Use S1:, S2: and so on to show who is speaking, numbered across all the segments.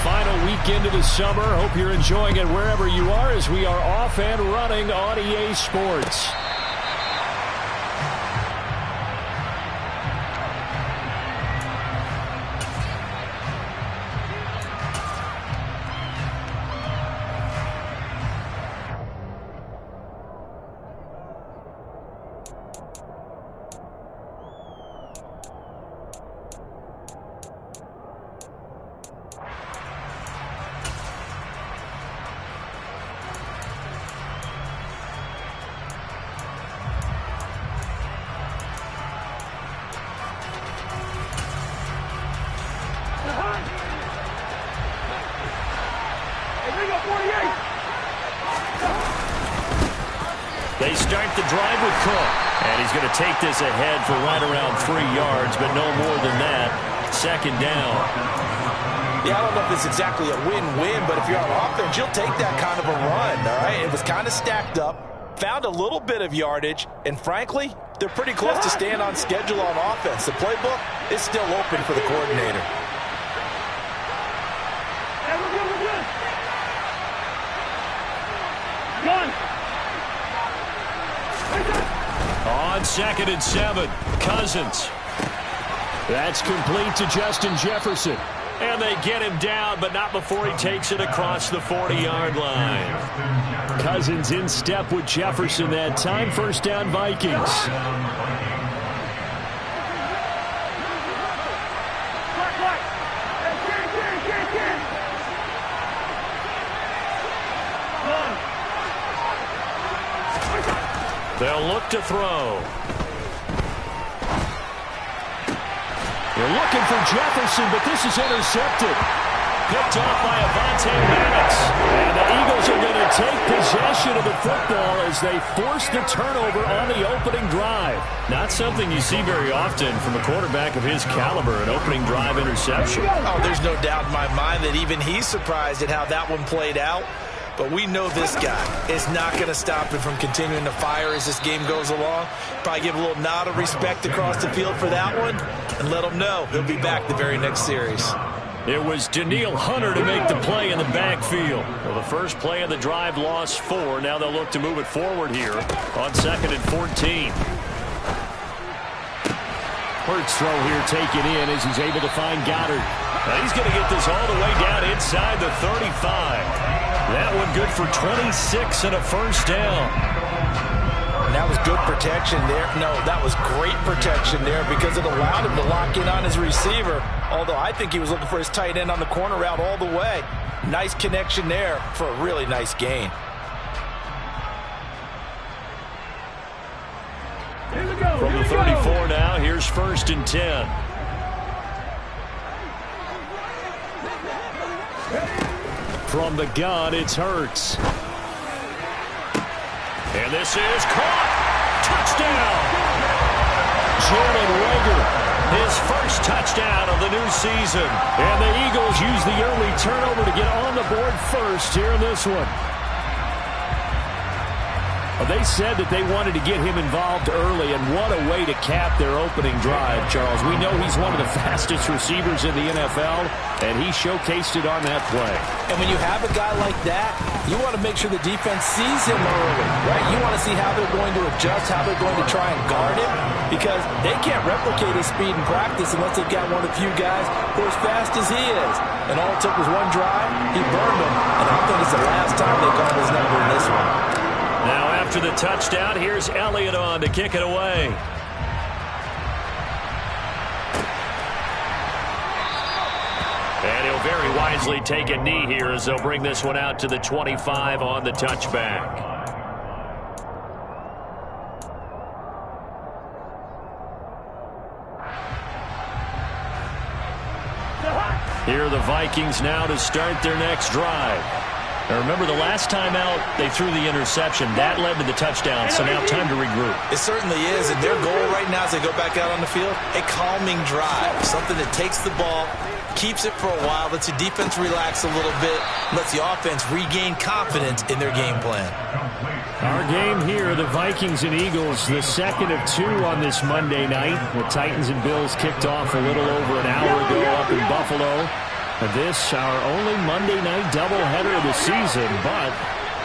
S1: final weekend of the summer. Hope you're enjoying it wherever you are as we are off and running on EA Sports.
S2: They start the drive with Cook. And he's going to take this ahead for right around 3 yards, but no more than that. Second down.
S3: Yeah, I don't know if it's exactly a win-win, but if you're on offense, you'll take that kind of a run, all right? It was kind of stacked up, found a little bit of yardage, and frankly, they're pretty close to staying on schedule on offense. The playbook is still open for the coordinator.
S1: On 2nd and 7, Cousins. That's complete to Justin Jefferson.
S2: And they get him down, but not before he takes it across the 40-yard line.
S1: Cousins in step with Jefferson that time. First down, Vikings.
S2: They'll look to throw.
S1: They're looking for Jefferson, but this is intercepted. Picked off by Avonte Maddox. And the Eagles are going to take possession of the football as they force the turnover on the opening drive.
S2: Not something you see very often from a quarterback of his caliber, an opening drive interception.
S3: Oh, there's no doubt in my mind that even he's surprised at how that one played out. But we know this guy is not going to stop him from continuing to fire as this game goes along. Probably give a little nod of respect across the field for that one and let him know he'll be back the very next series.
S2: It was Danielle Hunter to make the play in the backfield. Well, the first play of the drive lost 4. Now they'll look to move it forward here on 2nd and 14.
S1: Hurts throw here taken in as he's able to find Goddard.
S2: Now he's going to get this all the way down inside the 35. That one good for 26 and a first down.
S3: And that was good protection there. No, that was great protection there because it allowed him to lock in on his receiver. Although I think he was looking for his tight end on the corner route all the way. Nice connection there for a really nice gain.
S2: From the 34 now, here's 1st and 10.
S1: From the gun, it's Hurts.
S2: And this is caught. Touchdown.
S1: Jalen Reagor,
S2: his first touchdown of the new season.
S1: And the Eagles use the early turnover to get on the board first here in this one. They said that they wanted to get him involved early, and what a way to cap their opening drive, Charles. We know he's one of the fastest receivers in the NFL, and he showcased it on that play.
S3: And when you have a guy like that, you want to make sure the defense sees him early, right? You want to see how they're going to adjust, how they're going to try and guard him, because they can't replicate his speed in practice unless they've got one of the few guys who are as fast as he is. And all it took was one drive, he burned him, and I think it's the last time they called his number in this one.
S2: Now after the touchdown, here's Elliott on to kick it away. And he'll very wisely take a knee here as they'll bring this one out to the 25 on the touchback. Here are the Vikings now to start their next drive. Now remember, the last time out, they threw the interception. That led to the touchdown, so now time to regroup.
S3: It certainly is, and their goal right now as they go back out on the field, a calming drive, something that takes the ball, keeps it for a while, lets the defense relax a little bit, lets the offense regain confidence in their game plan.
S1: Our game here, the Vikings and Eagles, the second of 2 on this Monday night. The Titans and Bills kicked off a little over an hour ago up in Buffalo. And this, our only Monday night doubleheader of the season, but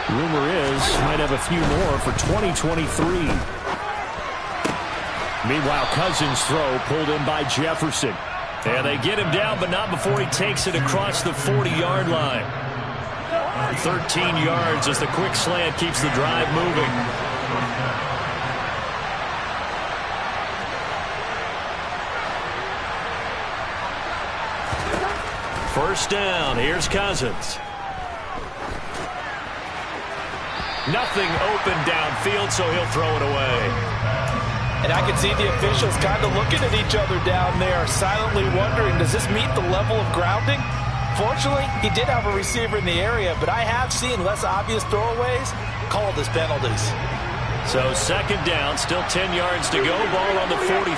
S1: rumor is might have a few more for 2023. Meanwhile, Cousins' throw pulled in by Jefferson. And they get him down, but not before he takes it across the 40-yard line. 13 yards as the quick slant keeps the drive moving. First down, here's Cousins. Nothing open downfield, so he'll throw it away.
S3: And I can see the officials kind of looking at each other down there, silently wondering, does this meet the level of grounding? Fortunately, he did have a receiver in the area, but I have seen less obvious throwaways called as penalties.
S2: So second down, still 10 yards to go, ball on the 43.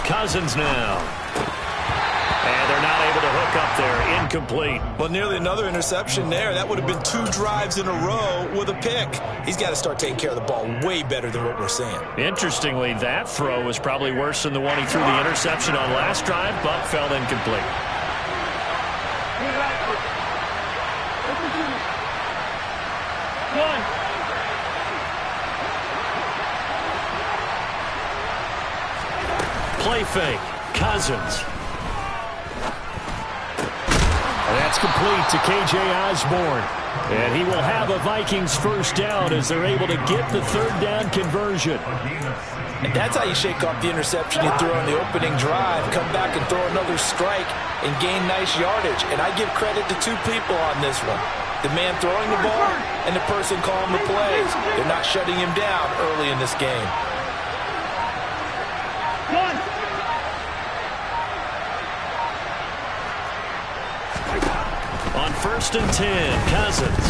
S2: Cousins now. And they're not able to hook up there. Incomplete.
S3: Well, nearly another interception there. That would have been 2 drives in a row with a pick. He's got to start taking care of the ball way better than what we're seeing.
S2: Interestingly, that throw was probably worse than the one he threw the interception on last drive, but fell incomplete. Play fake. Cousins.
S1: That's complete to K.J. Osborne. And he will have a Vikings first down as they're able to get the third down conversion.
S3: And that's how you shake off the interception you threw on the opening drive, come back and throw another strike and gain nice yardage. And I give credit to 2 people on this one. The man throwing the ball and the person calling the plays. They're not shutting him down early in this game.
S2: On first and 10, Cousins.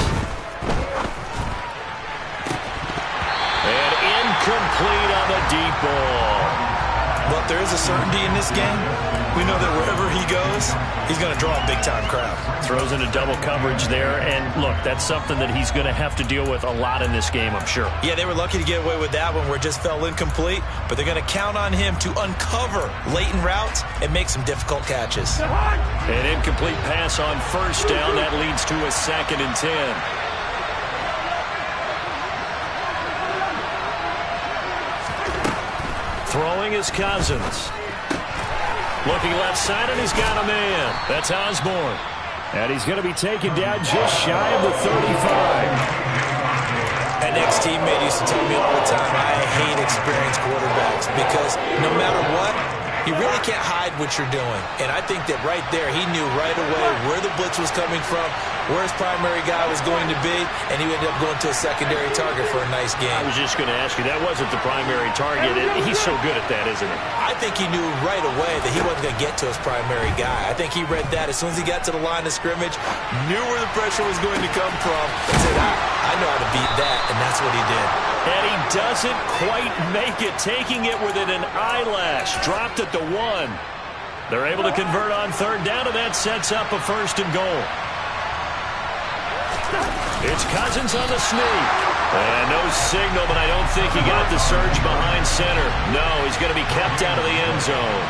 S2: And incomplete on the deep ball.
S3: Well, if there is a certainty in this game, we know that wherever he goes, he's going to draw a big-time crowd.
S2: Throws into double coverage there, and look, that's something that he's going to have to deal with a lot in this game, I'm sure.
S3: Yeah, they were lucky to get away with that one where it just fell incomplete, but they're going to count on him to uncover latent routes and make some difficult catches.
S2: An incomplete pass on first down. That leads to a 2nd and 10. Throwing is Cousins. Looking left side, and he's got a man. That's Osborne.
S1: And he's going to be taken down just shy of the 35.
S3: An ex-teammate used to tell me all the time, I hate experienced quarterbacks because no matter what, you really can't hide what you're doing. And I think that right there, he knew right away where the blitz was coming from, where his primary guy was going to be, and he ended up going to a secondary target for a nice game.
S2: I was just going to ask you, that wasn't the primary target. He's so good at that, isn't he?
S3: I think he knew right away that he wasn't going to get to his primary guy. I think he read that as soon as he got to the line of scrimmage, knew where the pressure was going to come from, and said, I know how to beat that, and that's what he did.
S2: And he doesn't quite make it, taking it within an eyelash. Dropped at the 1. They're able to convert on third down, and that sets up a 1st and goal. It's Cousins on the sneak. And no signal, but I don't think he got the surge behind center. No, he's going to be kept out of the end zone.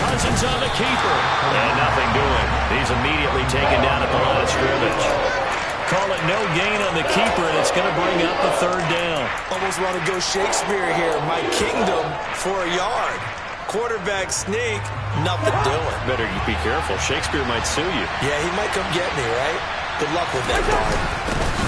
S2: Cousins on the keeper. And nothing doing. He's immediately taken down at the line of scrimmage. Call it no gain on the keeper, and it's going to bring up the 3rd down.
S3: Almost want to go Shakespeare here. My kingdom for a yard. Quarterback sneak, nothing doing.
S2: Better be careful. Shakespeare might sue you.
S3: Yeah, he might come get me, right? Good luck with that, Bard.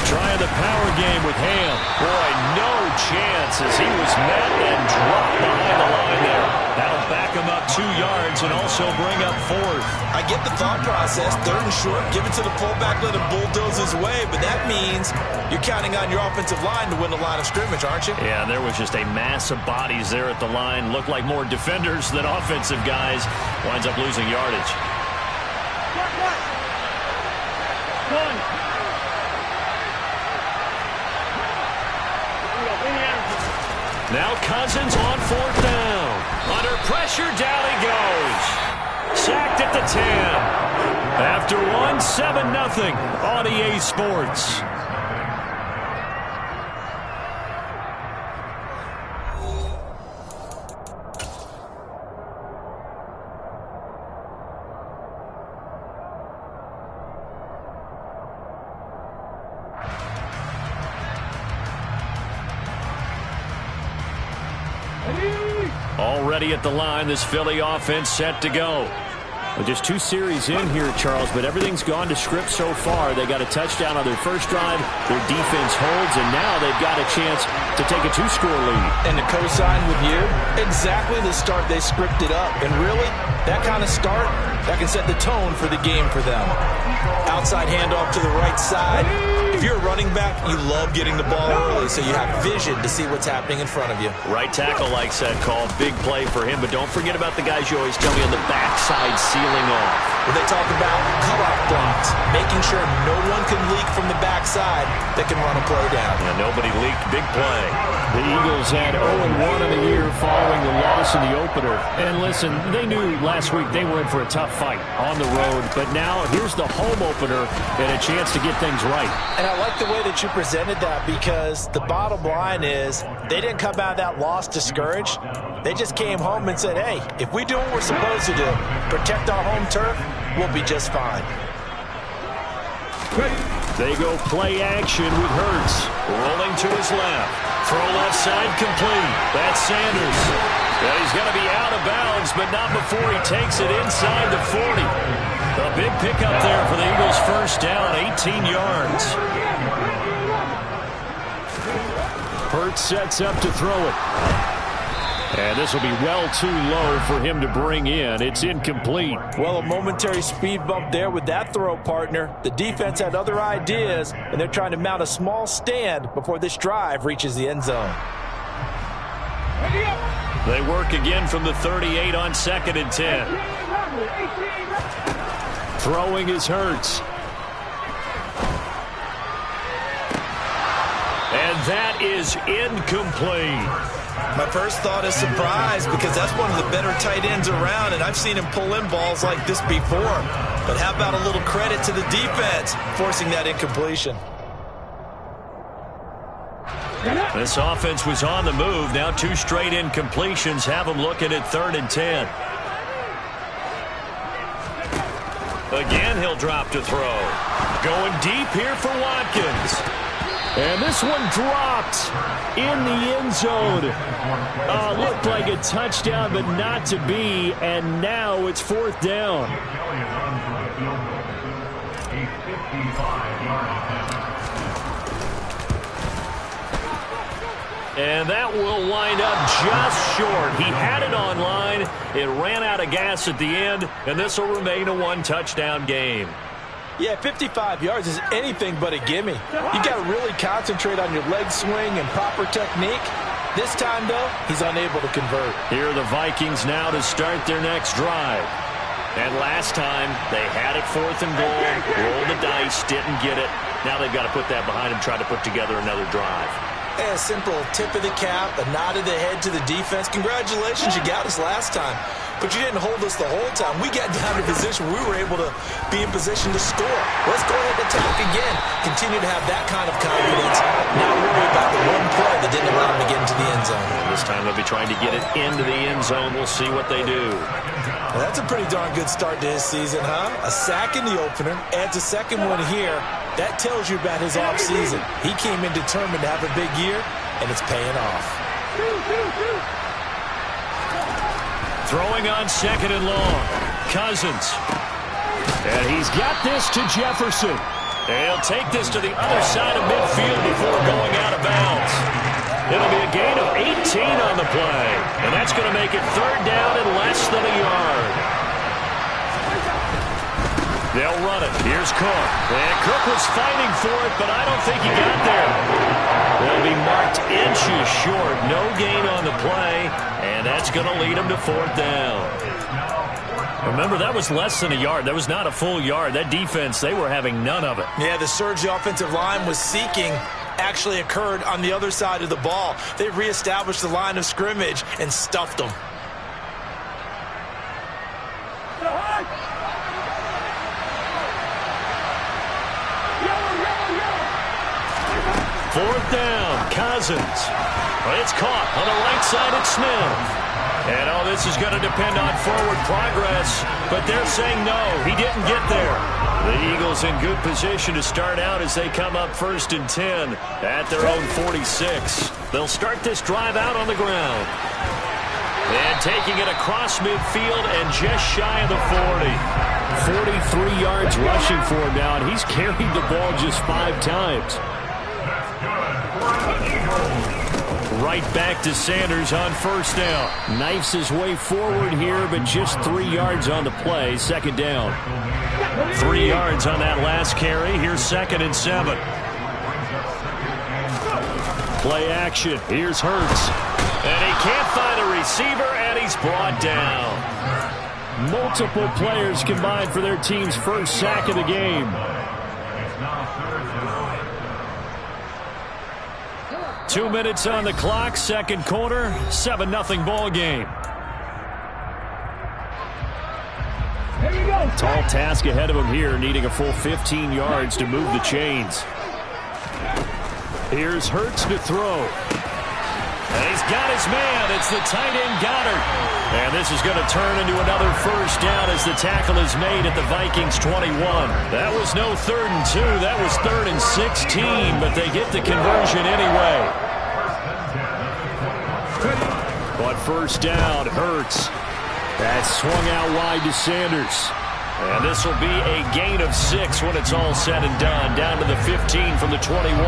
S2: Trying the power game with Ham. Boy, no chance as he was met and dropped behind the line there. That'll back him up 2 yards and also bring up 4th.
S3: I get the thought process. 3rd and short, give it to the fullback, let him bulldoze his way, but that means you're counting on your offensive line to win the line of scrimmage, aren't you?
S2: Yeah, there was just a mass of bodies there at the line. Looked like more defenders than offensive guys. Winds up losing yardage. Now Cousins on 4th down. Under pressure, down he goes. Sacked at the 10. After 1, 7-0 on EA Sports. ready at the line. This Philly offense set to go.
S1: Well, just 2 series in here, Charles, but everything's gone to script so far. They got a touchdown on their first drive. Their defense holds, and now they've got a chance to take a 2-score lead.
S3: And to co-sign with you, exactly the start they scripted up. And really, that kind of start, that can set the tone for the game for them. Outside handoff to the right side. If you're a running back, you love getting the ball early, so you have vision to see what's happening in front of you.
S2: Right tackle likes that call. Big play for him, but don't forget about the guys you always tell me on the backside sealing off.
S3: When they talk about cutoff blocks, making sure no one can leak from the backside that can run a play down.
S2: And nobody leaked. Big play.
S1: The Eagles had 0-1 in the year following the loss in the opener. And listen, they knew last week they were in for a tough fight on the road. But now here's the home opener and a chance to get things right.
S3: And I like the way that you presented that, because the bottom line is they didn't come out of that loss discouraged. They just came home and said, hey, if we do what we're supposed to do, protect our home turf, we'll be just fine.
S1: They go play action with Hurts.
S2: Rolling to his left. Throw left side complete. That's Sanders. Yeah, he's going to be out of bounds, but not before he takes it inside the 40. A big pickup there for the Eagles' first down, 18 yards.
S1: Hurts sets up to throw it. And this will be well too low for him to bring in. It's incomplete.
S3: Well, a momentary speed bump there with that throw, partner. The defense had other ideas, and they're trying to mount a small stand before this drive reaches the end zone.
S2: They work again from the 38 on 2nd and 10.
S1: Throwing is Hurts.
S2: And that is incomplete.
S3: My first thought is surprise, because that's one of the better tight ends around, and I've seen him pull in balls like this before. But how about a little credit to the defense forcing that incompletion?
S2: This offense was on the move. Now 2 straight incompletions have them looking at 3rd and 10. Again, he'll drop to throw. Going deep here for Watkins.
S1: And this one dropped in the end zone. Looked like a touchdown, but not to be. And now it's 4th down.
S2: And that will wind up just short. He had it on line. It ran out of gas at the end, and this will remain a 1-touchdown game.
S3: Yeah, 55 yards is anything but a gimme. You got to really concentrate on your leg swing and proper technique. This time, though, he's unable to convert.
S2: Here are the Vikings now to start their next drive. And last time, they had it 4th and goal, rolled the dice, didn't get it. Now they've got to put that behind them, try to put together another drive.
S3: A simple tip of the cap, a nod of the head to the defense. Congratulations, you got us last time. But you didn't hold us the whole time. We got down to position. We were able to be in position to score. Let's go ahead and attack again. Continue to have that kind of confidence. Not worry about the one play that didn't allow them to get into the end zone.
S2: This time they'll be trying to get it into the end zone. We'll see what they do.
S3: Well, that's a pretty darn good start to his season, huh? A sack in the opener, adds a second one here. That tells you about his offseason. He came in determined to have a big year, and it's paying off.
S2: Throwing on 2nd and long. Cousins.
S1: And he's got this to Jefferson.
S2: And he'll take this to the other side of midfield before going out of bounds. It'll be a gain of 18 on the play. And that's going to make it 3rd down and less than a yard. They'll run it. Here's Cook. And Cook was fighting for it, but I don't think he got there. They'll be marked inches short. No gain on the play, and that's going to lead them to 4th down. Remember, that was less than a yard. That was not a full yard. That defense, they were having none of it.
S3: Yeah, the surge the offensive line was seeking actually occurred on the other side of the ball. They reestablished the line of scrimmage and stuffed them.
S2: Fourth down, Cousins. Well, it's caught on the right side at Smith. And all this is going to depend on forward progress, but they're saying no, he didn't get there. The Eagles in good position to start out as they come up 1st and 10 at their own 46. They'll start this drive out on the ground. And taking it across midfield and just shy of the 40.
S1: 43 yards rushing for him now, and he's carried the ball just 5 times.
S2: Right back to Sanders on first down.
S1: Knifes his way forward here, but just 3 yards on the play. Second down.
S2: 3 yards on that last carry. Here's 2nd and 7.
S1: Play action. Here's Hurts.
S2: And he can't find a receiver, and he's brought down.
S1: Multiple players combined for their team's first sack of the game.
S2: 2 minutes on the clock, second quarter, 7-0 ball game.
S1: Tall task ahead of him here, needing a full 15 yards to move the chains. Here's Hurts to throw.
S2: And he's got his man. It's the tight end Goddard. And this is going to turn into another first down as the tackle is made at the Vikings 21. That was no 3rd and 2. That was 3rd and 16, but they get the conversion anyway.
S1: But first down, Hurts. That swung out wide to Sanders.
S2: And this will be a gain of 6 when it's all said and done. Down to the 15 from the 21.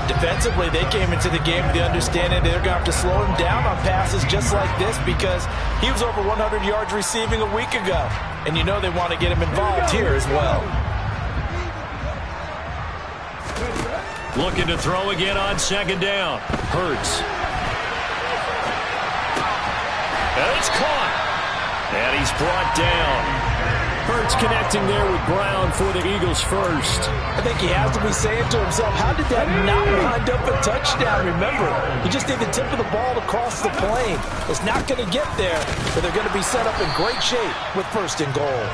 S3: Defensively, they came into the game with the understanding they're going to have to slow him down on passes just like this because he was over 100 yards receiving a week ago. And you know they want to get him involved here as well.
S2: Looking to throw again on second down.
S1: Hurts.
S2: And it's caught. And he's brought down.
S1: Hurts connecting there with Brown for the Eagles first.
S3: I think he has to be saying to himself, how did that not wind up a touchdown? Remember, you just need the tip of the ball to cross the plane. It's not going to get there, but they're going to be set up in great shape with 1st and goal.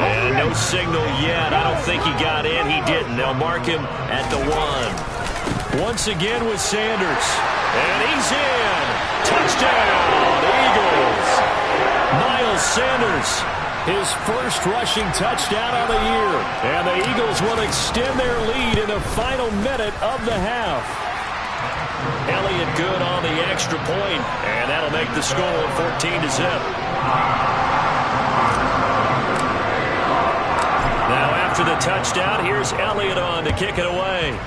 S2: And no signal yet. I don't think he got in. He didn't. They'll mark him at the 1. Once again with Sanders. And he's in. Touchdown, Eagles. Miles Sanders.
S1: His first rushing touchdown of the year. And the Eagles will extend their lead in the final minute of the half.
S2: Elliott good on the extra point, and that'll make the score 14-0. Now after the touchdown, here's Elliott on to kick it away.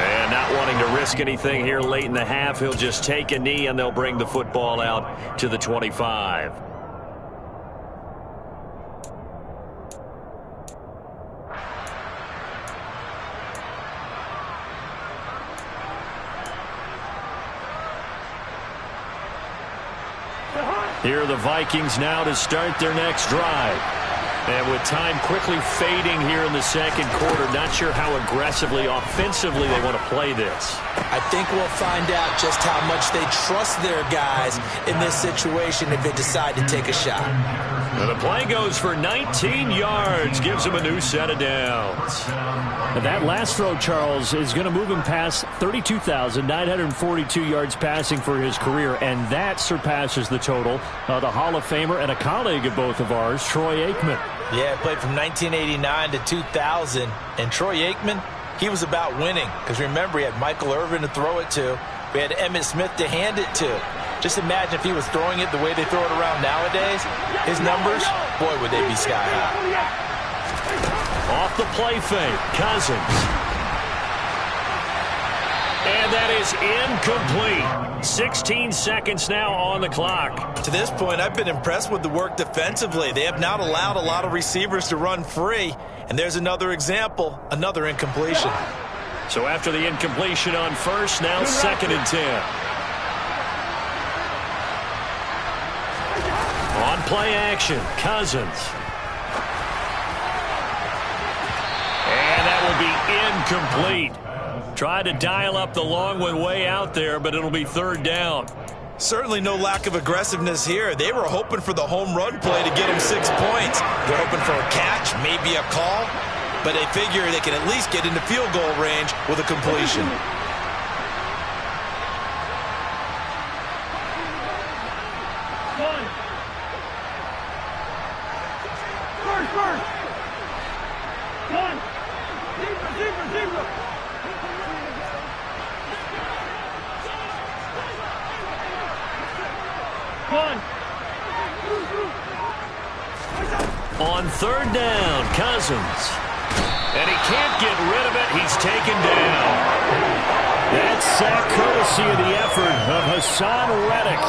S2: And not wanting to risk anything here late in the half, he'll just take a knee and they'll bring the football out to the 25. Here are the Vikings now to start their next drive. And with time quickly fading here in the second quarter, not sure how aggressively, offensively they want to play this.
S3: I think we'll find out just how much they trust their guys in this situation if they decide to take a shot.
S2: And the play goes for 19 yards, gives him a new set of downs.
S1: And that last throw, Charles, is going to move him past 32,942 yards passing for his career, and that surpasses the total of the Hall of Famer and a colleague of both of ours, Troy Aikman.
S3: Yeah, played from 1989 to 2000, and Troy Aikman, he was about winning, because remember, he had Michael Irvin to throw it to. We had Emmitt Smith to hand it to. Just imagine if he was throwing it the way they throw it around nowadays. His numbers, boy, would they be sky high.
S2: Off the play fake, Cousins. And that is incomplete. 16 seconds now on the clock.
S3: To this point, I've been impressed with the work defensively. They have not allowed a lot of receivers to run free. And there's another example, another incompletion.
S2: So after the incompletion on first, now 2nd and 10. On play action, Cousins. And that will be incomplete. Tried to dial up the long one way out there, but it'll be 3rd down.
S3: Certainly no lack of aggressiveness here. They were hoping for the home run play to get them 6 points. They're hoping for a catch, maybe a call, but they figure they can at least get into field goal range with a completion.
S2: On third down, Cousins. And he can't get rid of it. He's taken down.
S1: That's sack courtesy of the effort of Hassan Reddick.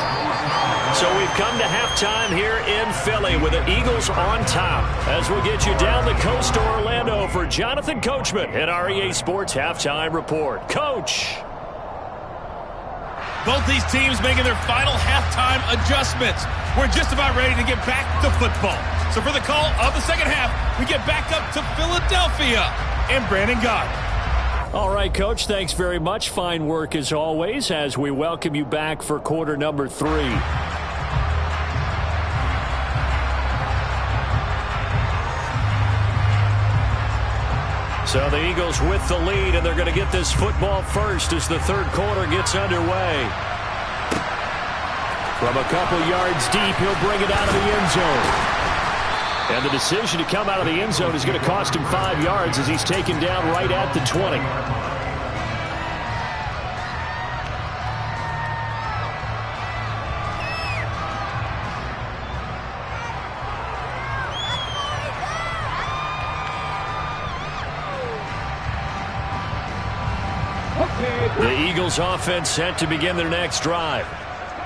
S2: So we've come to halftime here in Philly with the Eagles on top. As we'll get you down the coast to Orlando for Jonathan Coachman at our EA Sports Halftime Report. Coach.
S4: Both these teams making their final halftime adjustments. We're just about ready to get back to football. So for the call of the second half, we get back up to Philadelphia and Brandon Gott.
S1: All right, Coach, thanks very much. Fine work as always as we welcome you back for quarter number 3.
S2: So the Eagles with the lead, and they're going to get this football first as the third quarter gets underway.
S1: From a couple yards deep, he'll bring it out of the end zone. And the decision to come out of the end zone is going to cost him 5 yards as he's taken down right at the 20.
S2: The Eagles offense set to begin their next drive.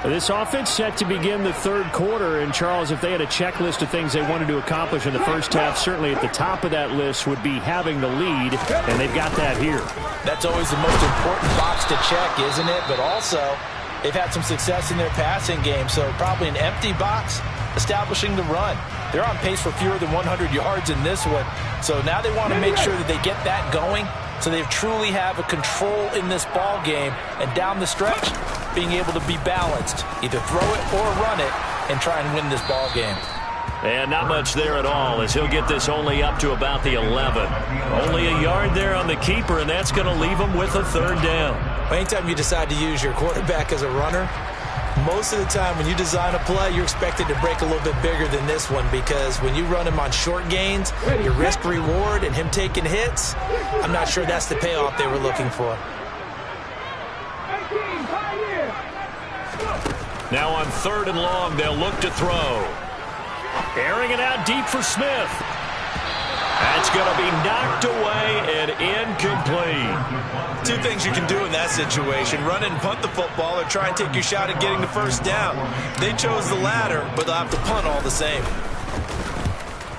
S1: This offense set to begin the third quarter, and Charles, if they had a checklist of things they wanted to accomplish in the first half, certainly at the top of that list would be having the lead, and they've got that here.
S3: That's always the most important box to check, isn't it? But also, they've had some success in their passing game, so probably an empty box establishing the run. They're on pace for fewer than 100 yards in this one, so now they want to make sure that they get that going so they truly have a control in this ball game, and down the stretch, being able to be balanced, either throw it or run it, and try and win this ball game.
S2: And not much there at all as he'll get this only up to about the 11. Only a yard there on the keeper, and that's going to leave him with a third down.
S3: Anytime you decide to use your quarterback as a runner, most of the time when you design a play, you're expected to break a little bit bigger than this one, because when you run him on short gains, your risk-reward and him taking hits, I'm not sure that's the payoff they were looking for.
S2: Now on third and long, they'll look to throw. Airing it out deep for Smith. That's going to be knocked away and incomplete.
S3: Two things you can do in that situation: run and punt the football, or try and take your shot at getting the first down. They chose the latter, but they'll have to punt all the same.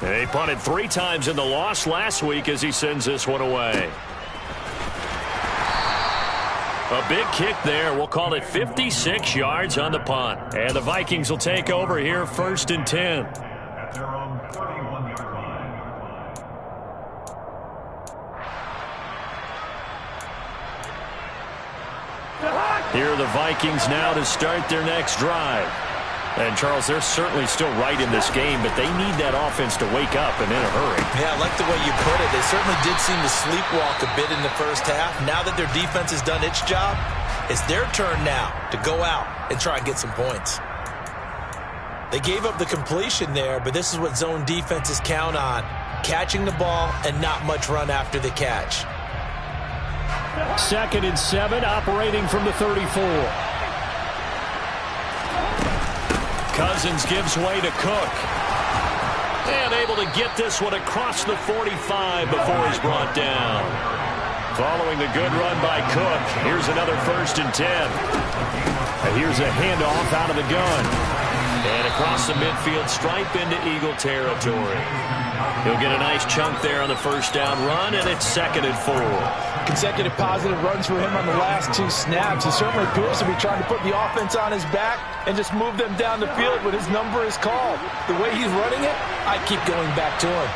S2: They punted 3 times in the loss last week as he sends this one away. A big kick there. We'll call it 56 yards on the punt. And the Vikings will take over here, 1st and 10. Here are the Vikings now to start their next drive. And, Charles, they're certainly still right in this game, but they need that offense to wake up and in a hurry.
S3: Yeah, I like the way you put it. They certainly did seem to sleepwalk a bit in the first half. Now that their defense has done its job, it's their turn now to go out and try and get some points. They gave up the completion there, but this is what zone defenses count on: catching the ball and not much run after the catch.
S1: 2nd and 7, operating from the 34.
S2: Cousins gives way to Cook. And able to get this one across the 45 before he's brought down. Following the good run by Cook, here's another 1st and 10. And here's a handoff out of the gun. And across the midfield, stripe into Eagle territory. He'll get a nice chunk there on the first down run, and it's 2nd and 4.
S3: Consecutive positive runs for him on the last 2 snaps. He certainly appears to be trying to put the offense on his back and just move them down the field when his number is called. The way he's running it, I keep going back to him.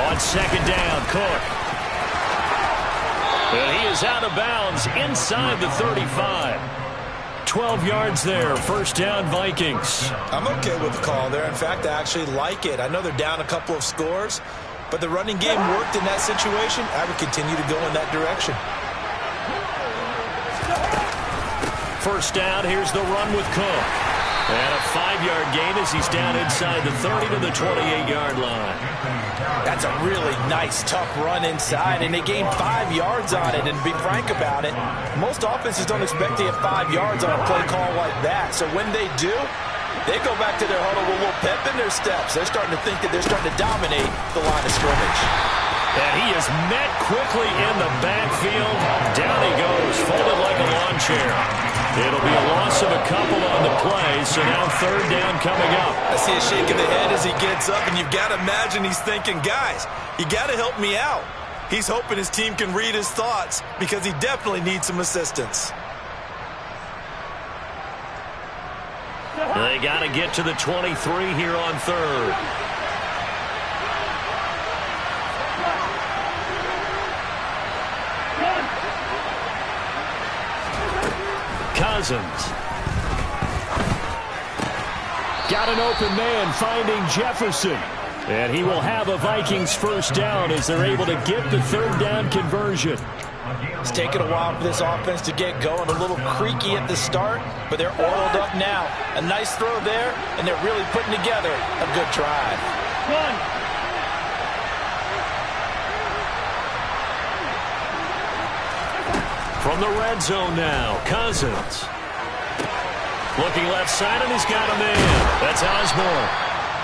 S2: On 2nd down, Cook. And he is out of bounds inside the 35. 12 yards there, 1st down Vikings.
S3: I'm okay with the call there. In fact, I actually like it. I know they're down a couple of scores, but the running game worked in that situation. I would continue to go in that direction.
S2: 1st down, here's the run with Cook. And a 5-yard gain as he's down inside the 30 to the 28-yard line.
S3: That's a really nice, tough run inside, and they gained 5 yards on it. And to be frank about it, most offenses don't expect to get 5 yards on a play call like that. So when they do, they go back to their huddle with a little pep in their steps. They're starting to think that they're starting to dominate the line of scrimmage.
S2: And he is met quickly in the backfield. Down he goes, folded like a lawn chair. It'll be a loss of a couple on the play, so now 3rd down coming up.
S3: I see a shake of the head as he gets up, and you've got to imagine he's thinking, guys, you got to help me out. He's hoping his team can read his thoughts because he definitely needs some assistance.
S2: They got to get to the 23 here on 3rd. Cousins.
S1: Got an open man finding Jefferson. And he will have a Vikings 1st down as they're able to get the 3rd down conversion.
S3: It's taken a while for this offense to get going. A little creaky at the start, but they're oiled up now. A nice throw there, and they're really putting together a good drive.
S2: From the red zone now, Cousins. Looking left side, and he's got a man. That's Osborne.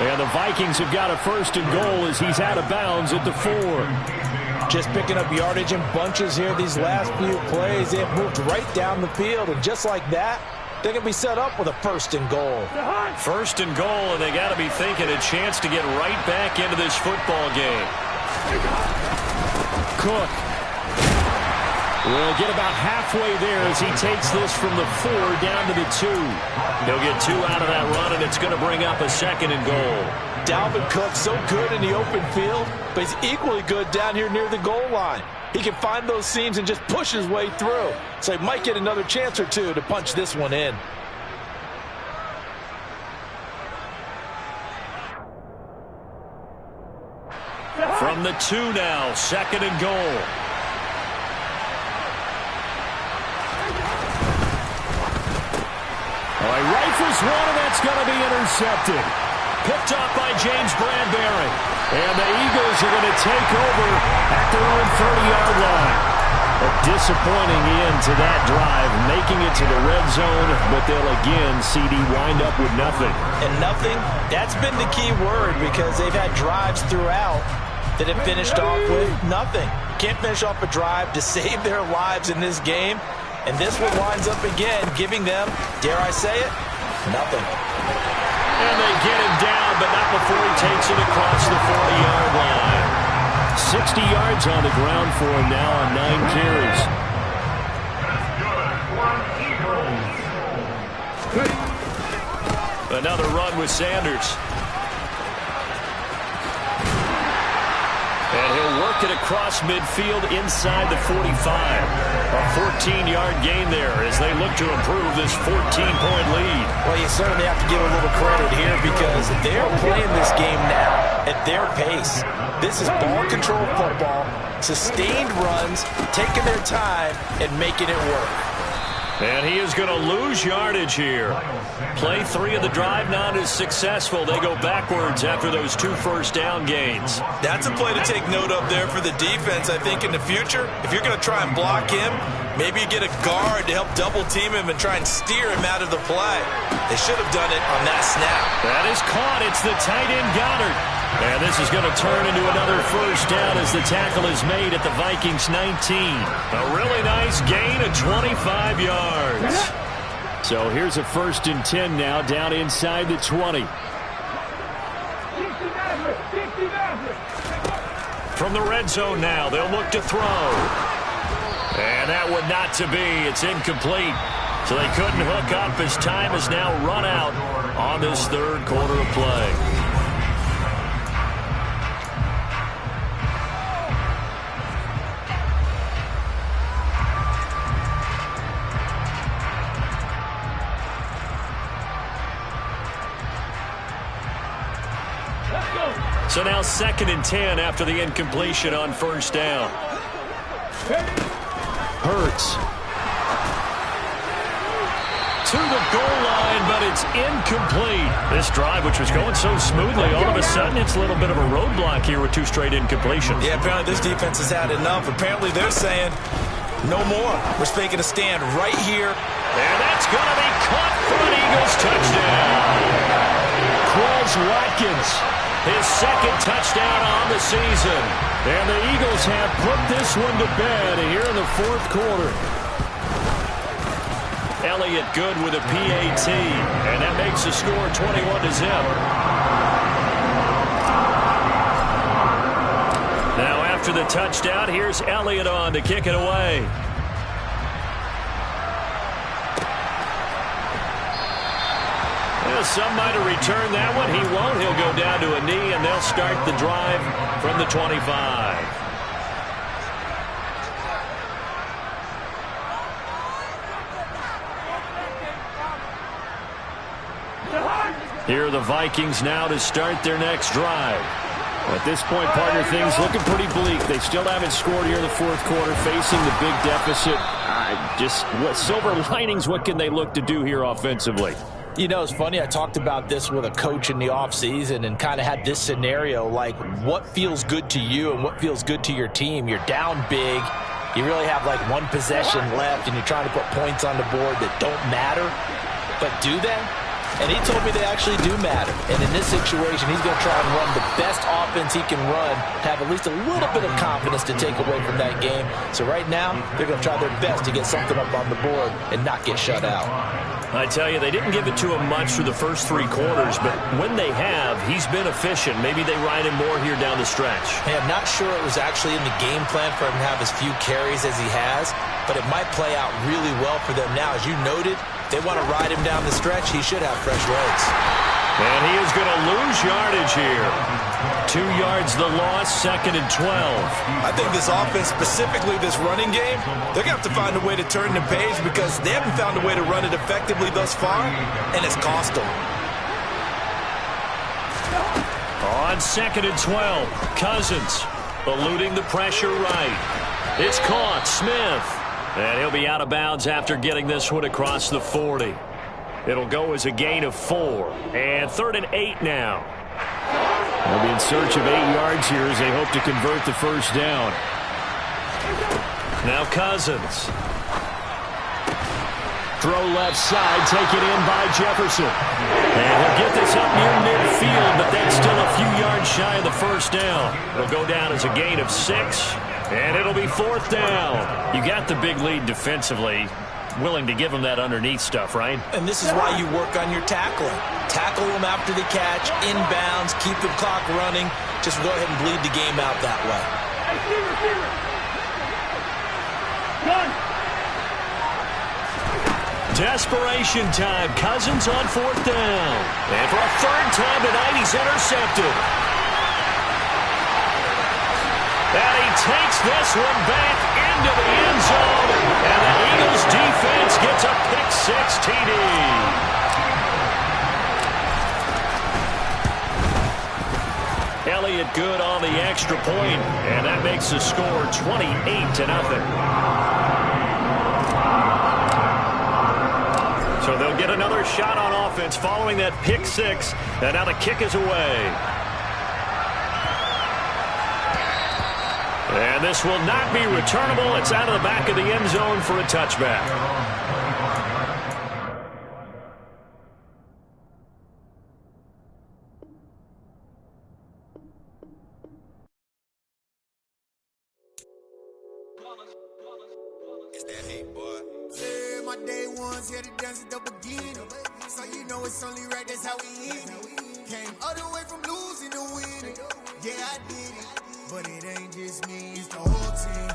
S1: And the Vikings have got a 1st and goal as he's out of bounds at the 4.
S3: Just picking up yardage in bunches here these last few plays. They've moved right down the field, and just like that, they can be set up with a 1st and goal.
S2: 1st and goal, and they got to be thinking a chance to get right back into this football game.
S1: Cook will get about halfway there as he takes this from the 4 down to the 2.
S2: He'll get 2 out of that run, and it's going to bring up a 2nd and goal.
S3: Dalvin Cook so good in the open field, but he's equally good down here near the goal line. He can find those seams and just push his way through. So he might get another chance or two to punch this one in.
S2: From the 2 now, 2nd and goal.
S1: He rifles one, and that's going to be intercepted.
S2: Picked up by James Bradbury.
S1: And the Eagles are going to take over at their own 30-yard line. A disappointing end to that drive, making it to the red zone, but they'll again, CD, wind up with nothing.
S3: And nothing, that's been the key word because they've had drives throughout that have finished off with nothing. Can't finish off a drive to save their lives in this game. And this one winds up again, giving them, dare I say it, nothing.
S2: And they get him down, but not before he takes it across the 40-yard line.
S1: 60 yards on the ground for him now on 9 carries.
S2: Another run with Sanders. And he'll work it across midfield inside the 45. A 14-yard gain there as they look to improve this 14-point lead.
S3: Well, you certainly have to give a little credit here because they're playing this game now at their pace. This is ball control football, sustained runs, taking their time and making it work.
S2: And he is going to lose yardage here. Play 3 of the drive not as successful. They go backwards after those 2 first down gains.
S3: That's a play to take note of there for the defense, I think, in the future. If you're going to try and block him, maybe you get a guard to help double team him and try and steer him out of the play. They should have done it on that snap.
S2: That is caught. It's the tight end Goddard. And this is going to turn into another first down as the tackle is made at the Vikings 19. A really nice gain of 25 yards.
S1: So here's a 1st and 10 now down inside the 20.
S2: From the red zone now, they'll look to throw. And that one not to be. It's incomplete. So they couldn't hook up as time has now run out on this 3rd quarter of play. So now 2nd and 10 after the incompletion on 1st down.
S1: Hurts.
S2: To the goal line, but It's incomplete. This drive, which was going so smoothly, all of a sudden it's a little bit of a roadblock here with 2 straight incompletions.
S3: Yeah, apparently this defense has had enough. Apparently they're saying no more. We're making a stand right here.
S2: And that's going to be caught for an Eagles touchdown.
S1: Quez Watkins,
S2: His second touchdown on the season.
S1: and the Eagles have put this one to bed here in the fourth quarter.
S2: Elliott good with a PAT, and that makes the score 21-0. Now after the touchdown, here's Elliott on to kick it away. Well, some might have returned that one. He won't. He'll go down to a knee, and they'll start the drive from the 25. Here are the Vikings now to start their next drive.
S1: At this point, partner, things looking pretty bleak. They still haven't scored here in the fourth quarter, facing the big deficit. Just what silver linings, what can they look to do here offensively?
S3: You know, it's funny, I talked about this with a coach in the offseason and kind of had this scenario, like what feels good to you and what feels good to your team. You're down big. You really have like one possession left, and you're trying to put points on the board that don't matter. But do they? And he told me they actually do matter. And in this situation, he's going to try and run the best offense he can run to have at least a little bit of confidence to take away from that game. So right now, they're going to try their best to get something up on the board and not get shut out.
S2: I tell you, they didn't give it to him much through the first 3 quarters, but when they have, he's been efficient. Maybe they ride him more here down the stretch.
S3: Hey, I'm not sure it was actually in the game plan for him to have as few carries as he has, but it might play out really well for them now. As you noted, they want to ride him down the stretch. He should have fresh legs.
S2: And he is going to lose yardage here. 2 yards the loss, 2nd and 12.
S3: I think this offense, specifically this running game, they're going to have to find a way to turn the page because they haven't found a way to run it effectively thus far, and it's cost them.
S2: On 2nd and 12, Cousins eluding the pressure right. It's caught, Smith. And he'll be out of bounds after getting this one across the 40. It'll go as a gain of 4. And 3rd and 8 now.
S1: They'll be in search of 8 yards here as they hope to convert the first down.
S2: Now Cousins.
S1: Throw left side, taken in by Jefferson.
S2: And he'll get this up near midfield, but that's still a few yards shy of the first down. It'll go down as a gain of 6. And it'll be 4th down. You got the big lead defensively. Willing to give them that underneath stuff, right?
S3: And this is why you work on your tackling. Tackle them after the catch, inbounds, keep the clock running. Just go ahead and bleed the game out that way.
S2: Desperation time. Cousins on 4th down. And for a 3rd time tonight, he's intercepted. And he takes this one back into the end zone. And the Eagles defense gets a pick-6 TD. Elliott good on the extra point, and that makes the score 28-0. So they'll get another shot on offense following that pick-6, and now the kick is away. And this will not be returnable. It's out of the back of the end zone for a touchback.
S5: It's that hate, boy. Yeah, my day ones, yeah, the dance at the beginning. So you know it's only right, that's how we end it. Came all the way from losing to winning. Yeah, I did it. But it ain't just me, it's the whole team.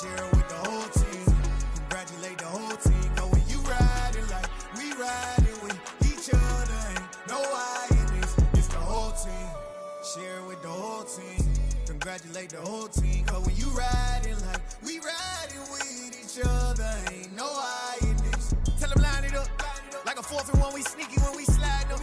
S5: Share it with the whole team. Congratulate the whole team. Know when you riding like we riding with each other. Ain't no I in this, it's the whole team. Share it with the whole team. Congratulate the whole team. Cause when you riding like we riding with each other. Ain't no I in this. Tell them line it up. Like a 4th and 1, we sneaky when we slide them.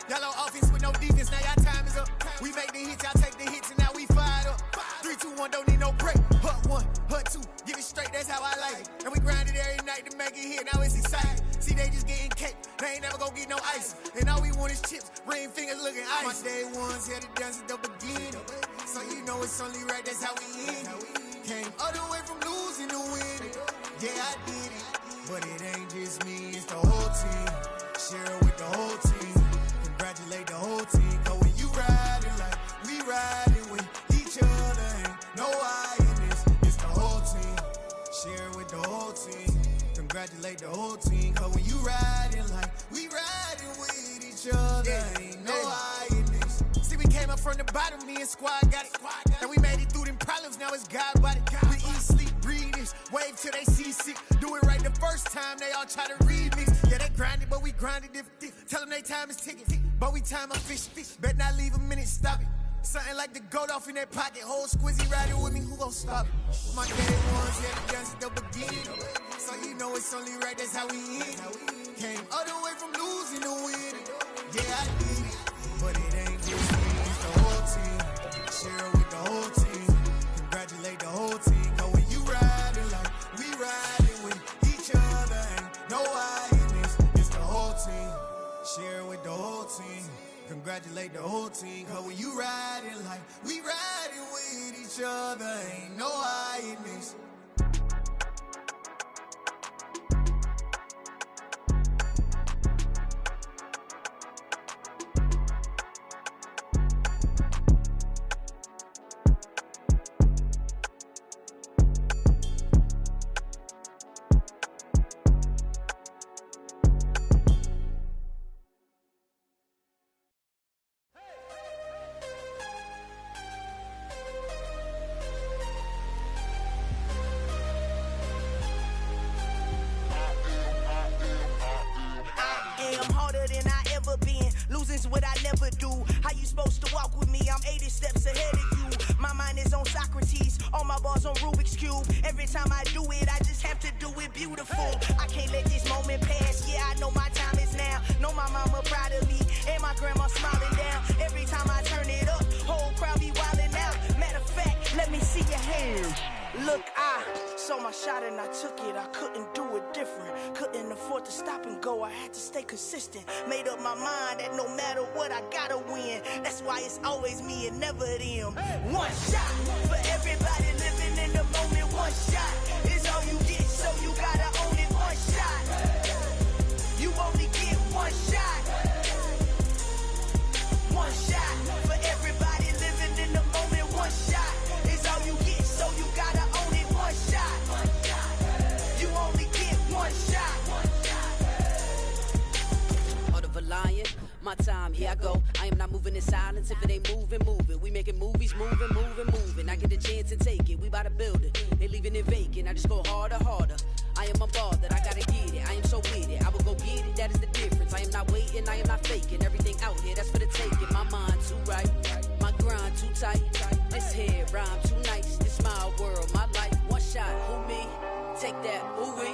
S5: Y'all on offense with no defense, now y'all time is up. We make the hits, y'all take the hits, and now we fired up. 3, 2, 1, don't need no break. Hut 1, hut 2, get it straight, that's how I like it. And we grind it every night to make it hit, now it's exciting. See, they just getting cake, they ain't never gonna get no ice. And all we want is chips, ring fingers looking ice. My day ones here to dance at the beginning. So you know it's only right, that's how we end it. Came all the way from losing to winning. Yeah, I did it. But it ain't just me, it's the whole team. Share it with the whole team. Congratulate the whole team. Cause when you riding like we riding with each other, ain't no I in this. It's the whole team. Share it with the whole team. Congratulate the whole team. Cause when you riding like we riding with each other, ain't no I in this. See, we came up from the bottom, me and squad got it. And we made it through them problems, now it's God body. We eat, sleep, breathe this. Wave till they see sick. Do it right the first time, they all try to remix. Yeah, they grinded, but we grinded different. Tell them they time is ticking, but we time a fish. Bet not leave a minute, stop it. Something like the goat off in that pocket. Whole squizzy riding with me, who gon' stop it? My day ones, yeah, the dance at the beginning. So you know it's only right, that's how we end it. Came all the way from losing to winning. Yeah, I did it, but it ain't just me, it's the whole team. Share it with the whole team. Congratulate the whole team. Cause when you riding like we riding with each other, ain't no I in this. It's the whole team. Share it with the whole team. Congratulate the whole team. Cause when you riding like we riding with each other, ain't no I in this.
S6: Losing's what I never do. How you supposed to walk with me? I'm 80 steps ahead of you. My mind is on Socrates, all my bars on Rubik's Cube. Every time I do it, I just have to do it beautiful. I can't let this moment pass. Yeah, I know my time is now. Know my mama proud of me, and my grandma smiling down. Every time I turn it up, whole crowd be wildin' out. Matter of fact, let me see your hands. Look, I saw my shot and I took it. I couldn't do it different. Couldn't afford to stop and go. I had to stay consistent. Made up my mind that no matter what, I gotta win. That's why it's always me and never them. One shot for everybody living in the moment. One shot is all you get, so you gotta own it. One shot. You only get one shot. One shot for everybody living in the moment. One shot is all you get, so you gotta own it. One shot. You only get one shot.
S7: Heart of a lion, my time, here I go. I am not moving in silence. If it ain't moving, move it. We making movies, moving. I get a chance and take it. We bout to build it. They leaving it vacant. I just go harder. I am a ball that I gotta get it. I am so with it. I will go get it. That is the difference. I am not waiting. I am not faking. Everything out here, that's for the taking. My mind too right. My grind too tight. This head rhyme too nice. This my world, my life. One shot, who me? Take that, who we?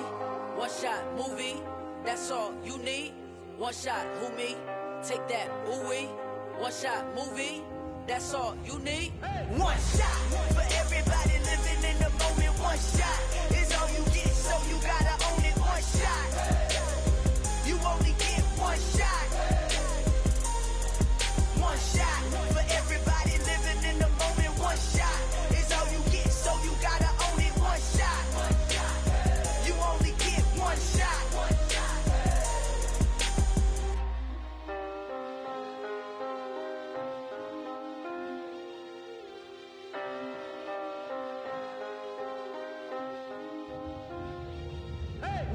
S7: One shot, movie. That's all you need. One shot, who me? Take that, who we? One shot, movie. That's all you need.
S6: One shot for everybody living in the moment. One shot is all you get, so you gotta own it. One shot. You only get one shot. One shot for everybody living in the moment. One shot is all you get, so you gotta own it. One shot. You only get one shot.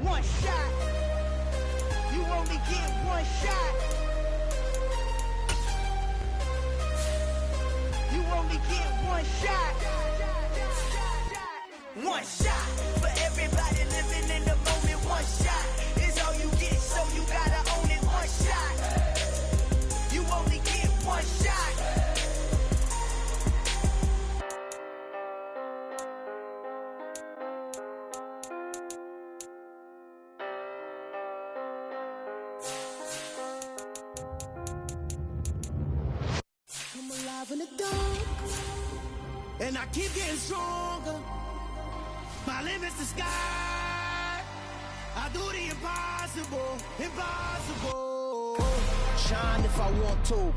S6: One shot. You only get one shot. You only get one shot. One shot for everybody living in the moment. One shot is all you get, so you gotta own it. One shot. You only get one shot.
S5: In the dark, and I keep getting stronger. My limit's the sky. I do the impossible. impossible, impossible.
S6: Shine if I want to.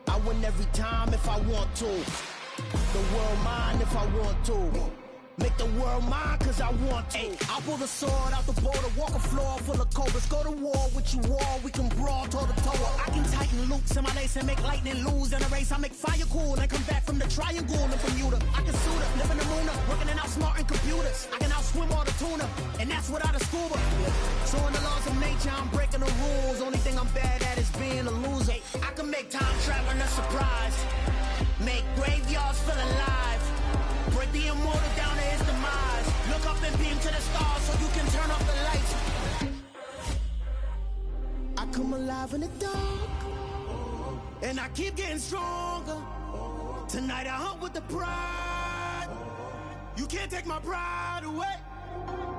S6: I win every time if I want to. The world mine if I want to. Make the world mine cause I want to. Ay, I'll pull the sword out the border, walk a floor full of cobras. Go to war with you all, we can brawl toe to toe. I can tighten loops in my lace and make lightning lose in a race. I make fire cool and come back from the triangle in Bermuda. I can suit up, live in the moon up, working and outsmarting computers. I can outswim all the tuna, and that's without a scuba. So in the laws of nature, I'm breaking the rules. Only thing I'm bad at is being a loser. I can make time traveling a surprise, make graveyards feel alive. Break the immortal down to his demise. Look up and beam to the stars so you can turn off the lights. I come alive in the dark, and I keep getting stronger. Tonight I hunt with the pride. You can't take my pride away.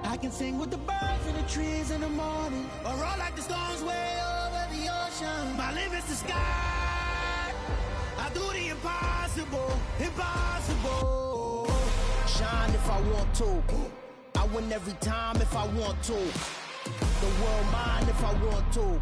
S6: I can sing with the birds and the trees in the morning, or roll like the storms way over the ocean. My limit's the sky. I do the impossible, impossible. Shine if I want to. I win every time if I want to. The world mine if I want to.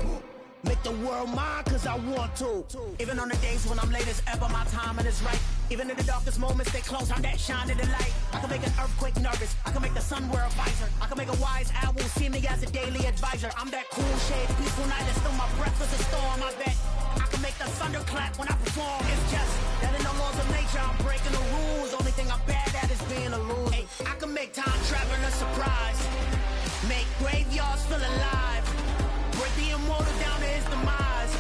S6: Make the world mine cause I want to. Even on the days when I'm late as ever, my timing is right. Even in the darkest moments, stay close, I'm that shining the light. I can make an earthquake nervous, I can make the sun wear a visor. I can make a wise owl see me as a daily advisor. I'm that cool shade, peaceful night, and still my breath is a storm, I bet. I can make the thunder clap when I perform. It's just that in the laws of nature, I'm breaking the rules. Only thing I'm bad at is being a loser. Hey, I can make time traveling a surprise, make graveyards feel alive. Break the immortal down to his demise.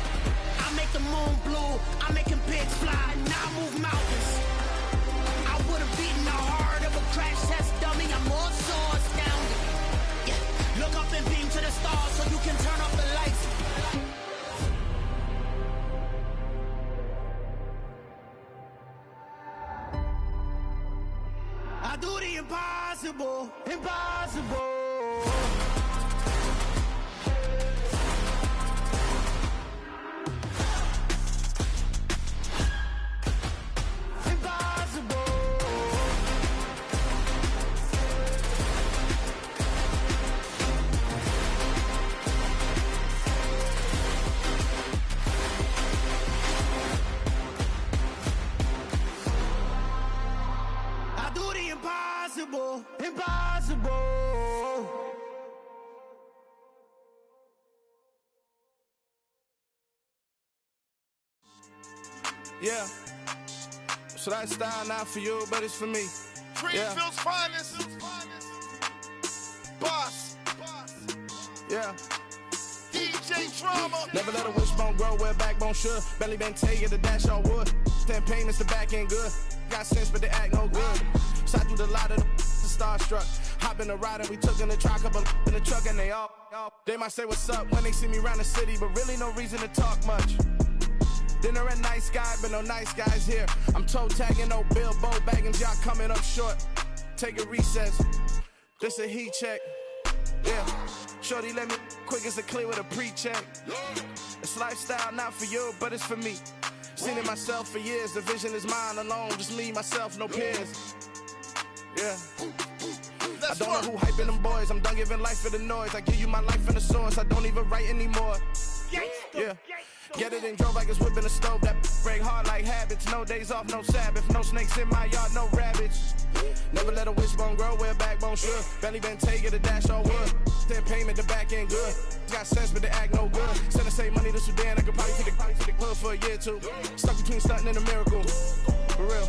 S6: I make the moon blue, I'm making pigs fly. Now I move mountains. I would have beaten the heart of a crash test dummy. I'm more so astounded. Yeah. Look up and beam to the stars so you can turn off the lights. I do the impossible, impossible. Impossible, impossible.
S8: Yeah. So that style not for you, but it's for me.
S9: Greenfield's finest. Boss.
S8: Yeah.
S9: DJ Drama.
S8: Never let a wishbone grow where a backbone should. Belly been tell you the dash all wood. 10 payments, the back end good. Got sense, but they act no good. So I do the lot of the starstruck. Hop in the ride and we took in the truck, couple in the truck, and they might say what's up when they see me around the city, but really no reason to talk much. Dinner at nice guy, but no nice guys here. I'm toe tagging, no Bilbo bagging, y'all coming up short. Take a recess. This a heat check. Yeah. Shorty let me quick as a clear with a pre-check. It's lifestyle not for you, but it's for me. Seen it myself for years. The vision is mine alone. Just me, myself, no peers. Yeah. I don't know who hyping them boys. I'm done giving life for the noise. I give you my life in the source. I don't even write anymore. Yeah. Get it and drove like it's whipping a stove. That break hard like habits. No days off, no Sabbath. No snakes in my yard, no rabbits. Never let a wishbone grow where a backbone should. Belly been take it, a dash all wood. 10 payment, the back end good. Got sense, but they act no good. Send and save money to Sudan. I could probably take the hood for a year or two. Stuck between stunting and a miracle. For real.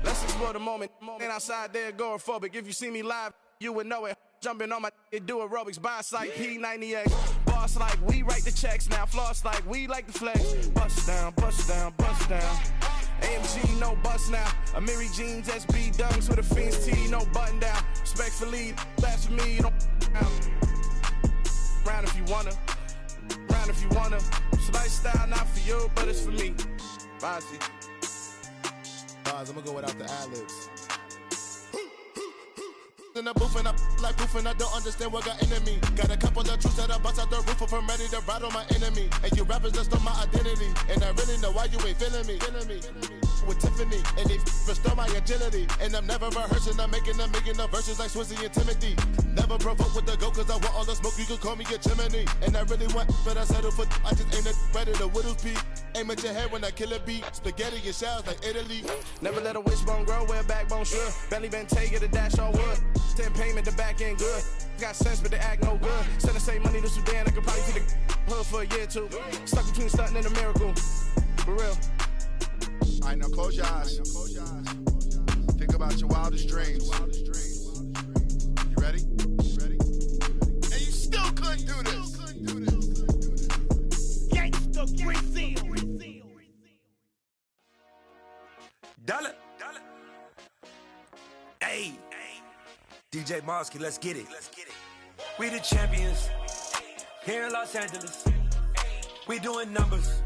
S8: Let's explore the moment. Ain't outside there agoraphobic. If you see me live, you would know it. Jumping on my do aerobics, buys like P90X. Boss like we write the checks now. Floss like we like the flex. Bust down, bust down, bust down. AMG, no bust now. Amiri jeans, SB dunks with a Fiends T, no button down. Respectfully, that's for me, you don't round if you wanna. Round if you wanna. So lifestyle not for you, but it's for me. Bozzy.
S9: I'm gonna go without the ad-libs. In the booth and I like proof and I don't understand what got into me. Got a couple of truths that I bust out the roof if I'm ready to ride on my enemy. And you rappers just stole my identity, and I really know why you ain't feeling me. with Tiffany, and they restore my agility. And I'm never rehearsing, I'm making a million of verses like Swizzy and Timothy. Never provoke with the go, cause I want all the smoke, you can call me a chimney. And I really want, but I settle for, I just ain't ready to Whittles Peak. Aim at your head when I kill a beat, spaghetti and shells like Italy.
S8: Never let a wishbone grow where a backbone should. Belly been take the dash all wood. 10 payment, the back end good. Got sense, but they act no good. Send the same money to Sudan, I could probably see the hood for a year or two. Stuck between stunting and a miracle. For real.
S9: All right, now close your eyes. Think about your wildest dreams. You ready? And you still couldn't do this.
S10: Gangsta Brazil.
S11: Dollar. Hey. DJ Mosky, let's get it. We the champions. Here in Los Angeles. We doing numbers.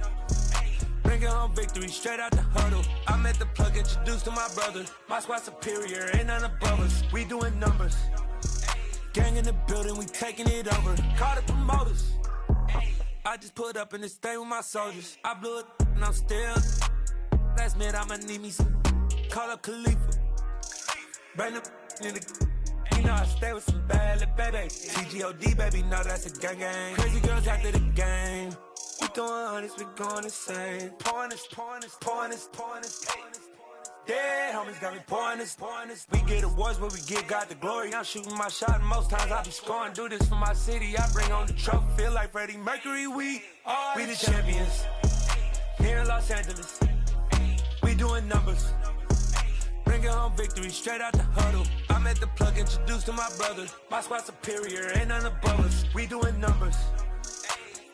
S11: Bringing home victory straight out the huddle. I'm at the plug, introduced to my brother. My squad superior, ain't none above us. We doing numbers. Gang in the building, we taking it over. Call the promoters. I just put up in this thing with my soldiers. I blew it and I'm still. Last minute I'ma need me some. Call up Khalifa. Bring them in the. You know I stay with some bad little baby. TGOD baby, know that's a gang. Crazy girls after the game. We doing honest, we going insane. Pouring this. Dead homies got me pouring this. We get awards, but we get God the glory. I'm shooting my shot, and most times I be scoring. Do this for my city, I bring on the trophy. Feel like Freddie Mercury, we the champions. Here in Los Angeles, we doing numbers. Bringing home victory straight out the huddle. I'm at the plug, introduced to my brother. My squad superior, ain't none above us. We doing numbers.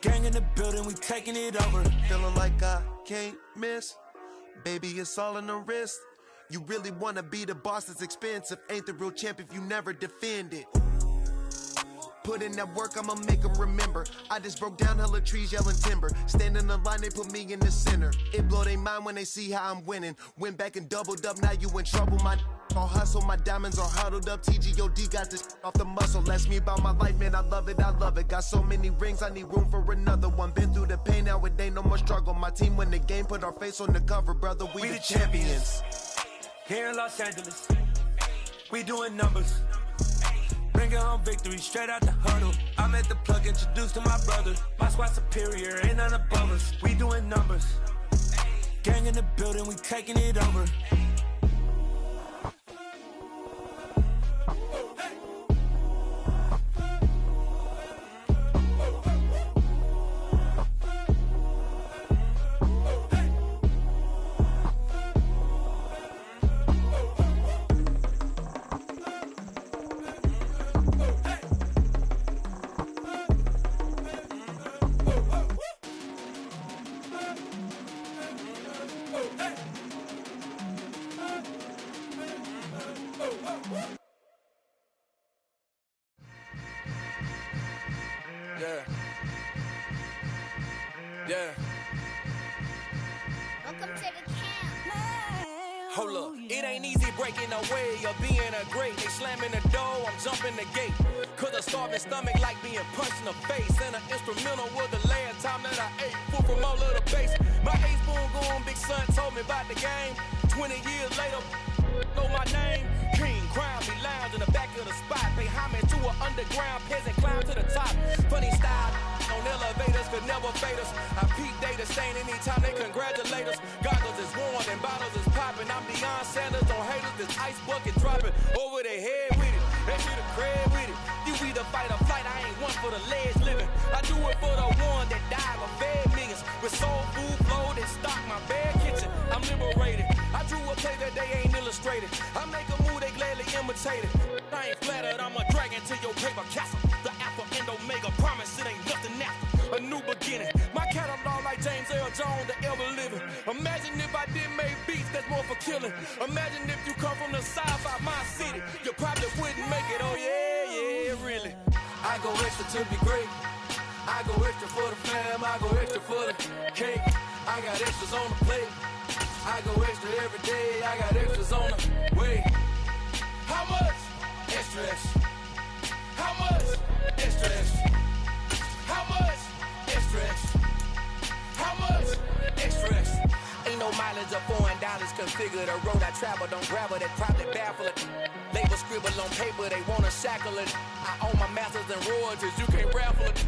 S11: Gang in the building, we taking it over.
S12: Feeling like I can't miss. Baby, it's all in the wrist. You really wanna be the boss, it's expensive. Ain't the real champ if you never defend it. Put in that work, I'ma make them remember. I just broke down hella trees, yelling timber. Stand in the line, they put me in the center. It blow they mind when they see how I'm winning. Went back and doubled up, now you in trouble. My all hustle, my diamonds are huddled up. TGOD got this off the muscle. Ask me about my life, man, I love it. Got so many rings, I need room for another one. Been through the pain, now it ain't no more struggle. My team win the game, put our face on the cover, brother. We the champions.
S11: Here in Los Angeles, we doing numbers. Bringing home victory straight out the huddle. I'm at the plug, introduced to my brother. My squad superior, ain't none above us. We doing numbers. Gang in the building, we taking it over.
S10: Yeah. Welcome to the camp.
S13: Hold up, it ain't easy breaking away or being a great. They slamming the door, I'm jumping the gate. Cause a starving stomach like being punched in the face. And an instrumental was the last time that I ate. Food from all of the base. My ace boom goon, big son told me about the game. 20 years later, know my name. King, crown me lounge in the back of the spot. Pay homage to an underground peasant, climb to the top. Funny style on elevators could never fade us. I peep data stain anytime they congratulate us. Goggles is worn and bottles is popping. I'm Deion Sanders on haters, this ice bucket dropping over their head with it. They see the crib with it. You either fight or flight, I ain't one for the legs living. I do it for the one that died or fed millions. With soul food flow that stock my bad kitchen. I'm liberated. I drew a play that they ain't illustrated. I make a move, they gladly imitate it. I ain't flattered, I'm a dragon to your paper castle. The Alpha and Omega, promise it ain't nothing after. A new beginning. My catalog like James Earl Jones, the ever living. Imagine if I did make beats that's more for killing. Imagine if you come from the south out my city. You probably wouldn't make it, oh yeah, really. I go extra to be great. I go extra for the fam, I go extra for the cake. I got extras on the plate. I go extra every day, I got extras on the way. How much? Extra, extra. How much? Extra, extra. How much? Extra, extra. How much? Extra, extra. Ain't no mileage Hundreds of $4 configure the road I travel. Don't grab it, that probably baffle it. Label scribble on paper, they wanna shackle it. I own my masters and royalties, you can't raffle it.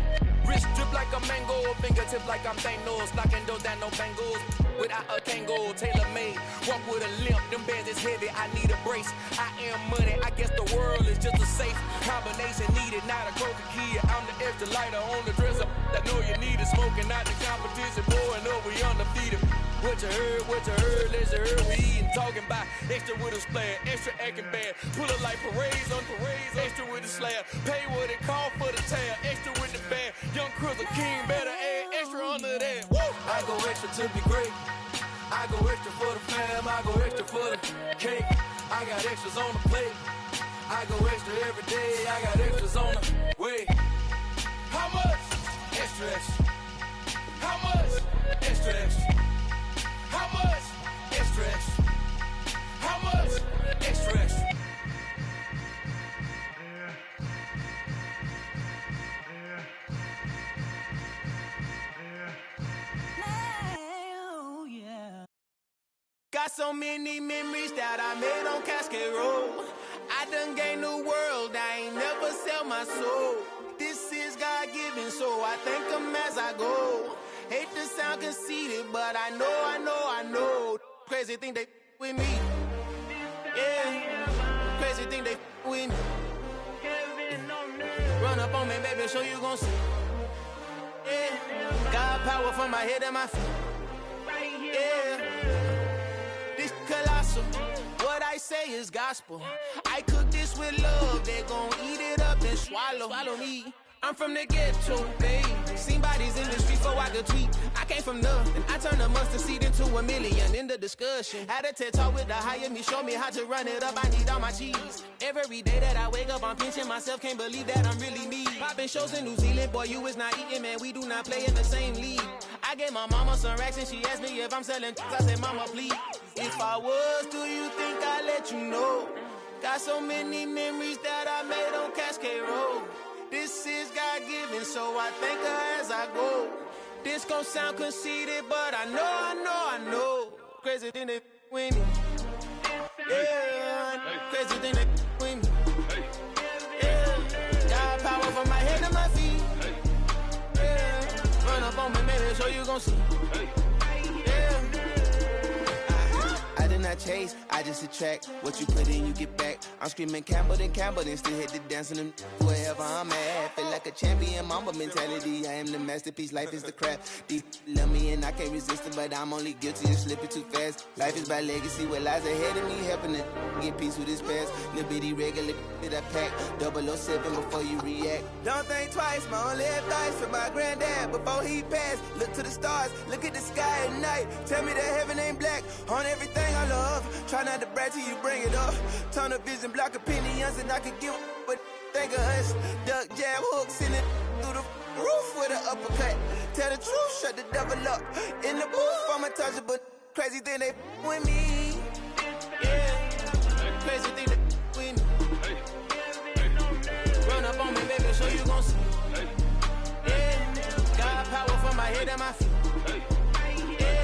S13: Wrist drip like a mango, fingertips like I'm Thanos. Knocking those down, no bangles. Without a Kango, tailor-made. Walk with a limp, them bands is heavy, I need a brace. I am money, I guess the world is just a safe combination needed, not a coca key. I'm the extra lighter on the dresser. I know you need it, smoking out the competition, blowing up, we undefeated. What you heard, let's hear we eating, talking about extra with a splash, extra acting bad. Pull up like parades on parades, extra with the slab. Pay what it call for the tab, extra with the bag. Young Crizzle King, better add extra under that. Woo! I go extra to be great. I go extra for the fam, I go extra for the cake. I got extras on the plate. I go extra every day, I got extras on the way. How much? Extra, extra. How much? Extra, extra. How much? Extra, extra. How much? Extra, extra.
S8: Got so many memories that I made on Cascade Road. I done gained the world, I ain't never sell my soul. This is God-given, so I thank him as I go. Hate to sound conceited, but I know. Crazy thing they with me. Yeah, crazy thing they with me. Run up on me, baby, show you gon' see. Yeah, God power from my head and my feet. Yeah. This colossal, what I say is gospel. I cook this with love, they gon' eat it up and swallow me. I'm from the ghetto, babe. Seen bodies in the streets so I could tweet. I came from nothing, I turned a mustard seed into a million. In the discussion, had a TED talk with the higher me, show me how to run it up, I need all my cheese. Every day that I wake up, I'm pinching myself, can't believe that I'm really me. Popping shows in New Zealand, boy, you is not eating, man, we do not play in the same league. I gave my mama some racks and she asked me if I'm selling, I said, mama, please. If I was, do you think I'd let you know? Got so many memories that I made on Cascade Road. This is God-given, so I thank her as I go. This gon' sound conceited, but I know. Crazy thing they with me. Yeah, crazy thing they with me. Yeah, got power from my head to my feet. Yeah, run up on me, maybe so you gon' see. Yeah. I did not chase, I just attract. What you put in, you get back. I'm screaming Campbell, then still hit the dancing and wherever I'm at. Feel like a champion, mamba mentality. I am the masterpiece, life is the crap. Deep love me and I can't resist it, but I'm only guilty of slipping too fast. Life is by legacy, what lies ahead of me, helping to get peace with this past. Little bitty regular that I pack, 007 before you react. Don't think twice, my only advice for my granddad before he passed. Look to the stars, look at the sky at night. Tell me that heaven ain't black on everything I love. Try not to brag till you bring it up. Turn of vision, block opinions, and I could give but think of us. Duck, jab, hooks in it through the roof with an uppercut. Tell the truth, shut the devil up. In the booth, I'm untouchable. Crazy thing they with me. Yeah, crazy thing they with me. Run up on me, baby, so you gon' see. Yeah, got power from my head and my feet. Yeah.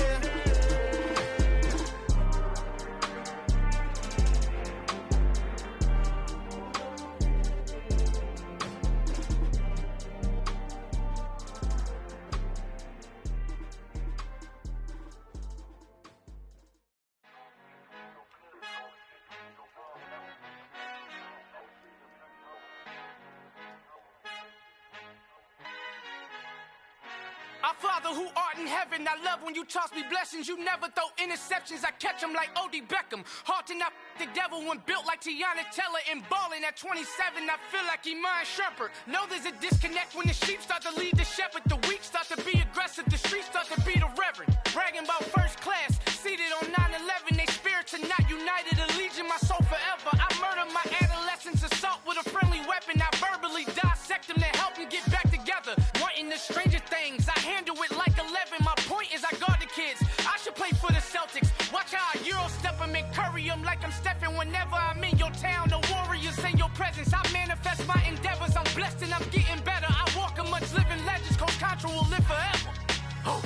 S14: Our Father who art in heaven, I love when you toss me blessings. You never throw interceptions, I catch them like O.D. Beckham. Hard to not the devil when built like Tiana Teller and balling at 27. I feel like Iman Shumpert. Know there's a disconnect when the sheep start to lead the shepherd. The weak start to be aggressive, the streets start to be the reverend. Bragging about first class, seated on 9/11. They spirits are not united, allegiance my soul forever. I murder my adolescence, assault with a friendly weapon. I verbally dissect them to help them get back together. Wanting the stranger things, I handle it like 11. My point is I guard the kids. I should play for the Celtics. Watch how I Euro step them and curry them like I'm Stephen. Whenever I'm in your town, the Warriors in your presence. I manifest my endeavors. I'm blessed and I'm getting better. I walk amongst living legends. Coach Contra will live forever. Oh.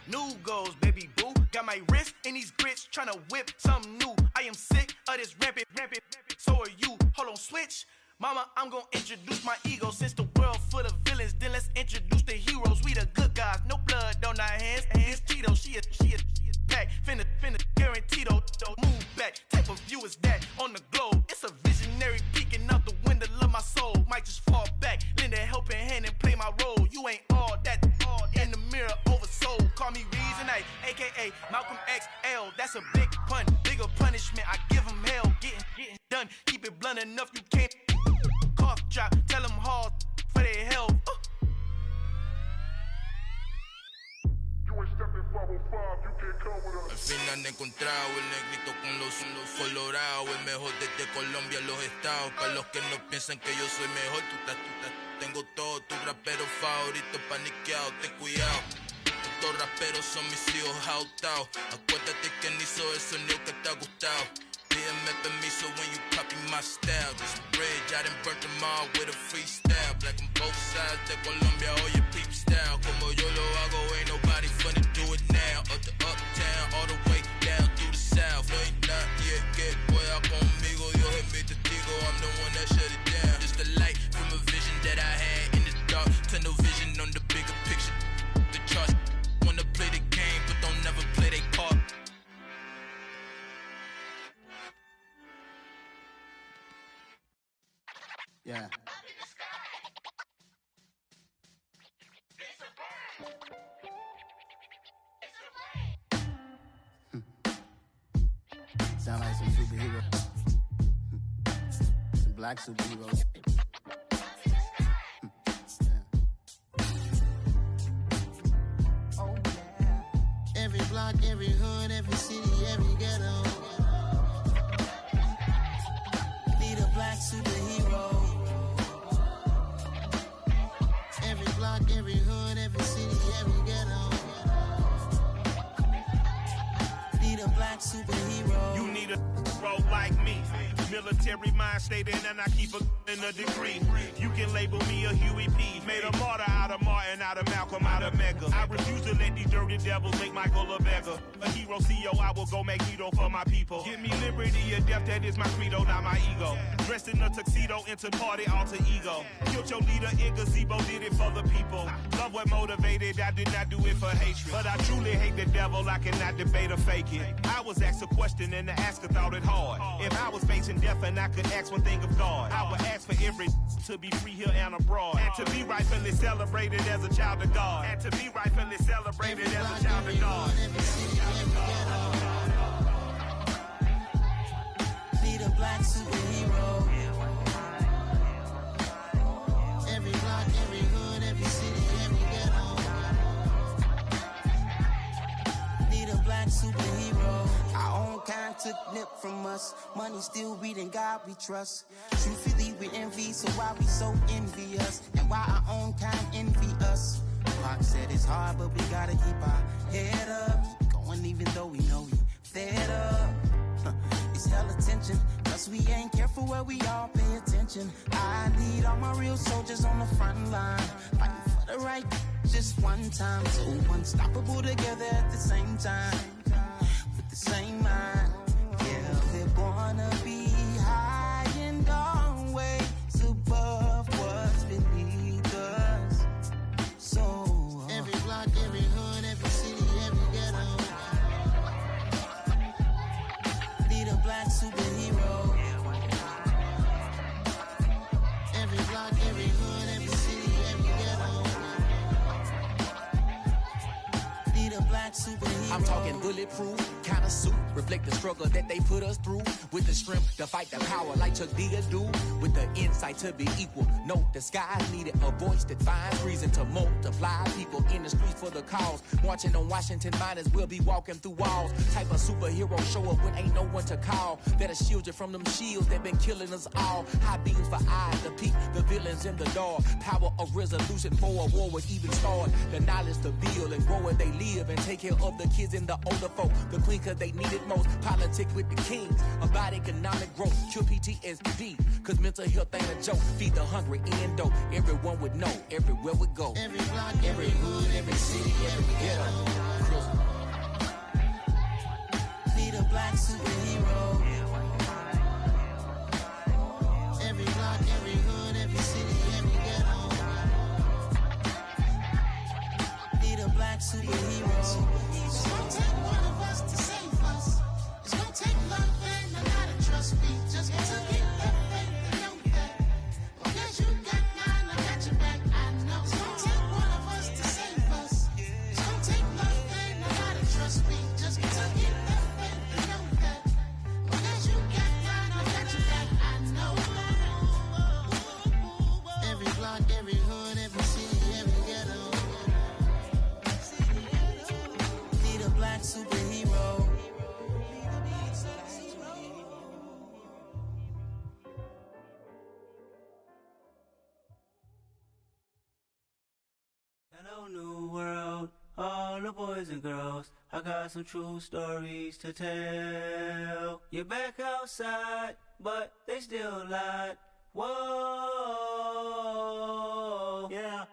S15: New goals, baby boo. Got my wrist in these grits, tryna whip something new. I am sick of this rampant. So are you. Hold on, switch. Mama, I'm gonna introduce my ego. Since the world full of villains, then let's introduce the heroes. We the good guys, no blood on our hands. It's Tito, she a pack. Finna guarantee though. Move back, type of view is that on the globe. It's a visionary peeking out the window of my soul. Might just fall back, lend a helping hand and play my role. You ain't all that in the mirror oversold. Call me Reason A, aka Malcolm XL. That's a big pun, bigger punishment. I give him hell, getting done. Keep it blunt enough, you can't cough drop. Tell them hard for their health.
S16: Al fin han encontrado el negrito con los colorados, el mejor desde Colombia, los estados. Para los que no piensan que yo soy mejor, tengo todo, tus raperos favoritos paniqueados, ten cuidado. Estos raperos son mis hijos jautados. Acuérdate que ni hizo el sonido que te ha gustado. Pídeme permiso when you copy my style. This bridge, I done burnt them all with a freestyle. Black on both sides de Colombia, oye peep style. Como yo lo hago, ain't nobody finna do it now. Up to uptown, all the way down through the south. No ain't not yet, que pueda conmigo. Dios es mi testigo, I'm the one that shut it down. Just a light from a vision that I had in the dark. Tunnel vision on the bigger picture. The charts wanna play the game, but don't never play their part.
S17: Yeah. Sound like some superheroes. Some black superheroes.
S12: Oh, yeah. Every block, every hood, every city, every ghetto. Need a black superhero. Every block, every hood, every city, every ghetto. Need a black superhero.
S4: You need a role like me. Military mind stated, and I keep a degree. You can label me a Huey P. Made a martyr out of Martin, out of Malcolm, out of Mega. I refuse to let these dirty devils make Michael a beggar. A hero CEO, I will go Magneto for my people. Give me liberty or death, that is my credo, not my ego. Dressed in a tuxedo, into party, alter ego. Killed your leader in gazebo, did it for the people. Love what motivated, I did not do it for hatred. But I truly hate the devil, I cannot debate or fake it. I was asked a question and the asker thought it hard. If I was facing death and I could ask one thing of God, I would ask for every to be free here and abroad, and to be rightfully celebrated as a child of God, and to be rightfully celebrated as a child of God.
S12: Need a black superhero. Every block, every hood, every city, every ghetto. Need a black superhero. Our own kind took nip from us. Money still reading, God we trust. Truthfully we envy, so why we so envious? And why our own kind envy us? Pac said it's hard, but we gotta keep our head up. Keep going even though we know we fed up. It's hell attention, cause we ain't careful where we all pay attention. I need all my real soldiers on the front line, fighting for the right just one time. So unstoppable together at the same time, with the same mind. Yeah, we're gonna be high and always above what's beneath us. So every block, every hood, every city, every ghetto. Need a black superhero. Every block, every hood, every city, every ghetto. Need a black superhero.
S18: I'm talking bulletproof kind of suit, reflect the struggle that they put us through, with the strength to fight the power like Chuck D do, with the insight to be equal. No disguise needed, a voice that finds reason to multiply people in the streets for the cause. Marching on Washington miners, we'll be walking through walls. Type of superhero show up when ain't no one to call. That'll shield you from them shields that been killing us all. High beams for eyes to peek the villains in the dark. Power of resolution for a war would even start. The knowledge to build and grow where they live and take take care of the kids and the older folk. The queen cause they need it most. Politics with the kings about economic growth. Cure PTSD cause mental health ain't a joke. Feed the hungry and dope. Everyone would know everywhere we go.
S5: Every block, every hood, every city, every ghetto. Need a black superhero. Every block, every hood, every city, every ghetto. Need a black superhero. It's gonna take one of us to save us. It's gonna take love and a lot of trust. We just got to get that faith and know that. Because you got mine, I got your back, I know. It's gonna take one of us to save us. It's gonna take love and a lot of trust. We just got to get that faith and know that. Because you got mine, I got your back, I know. Every block, every hood, every city, every ghetto. Need a black superhero.
S19: Hello, new world, all the boys and girls. I got some true stories to tell. You're back outside, but they still lied. Whoa, yeah.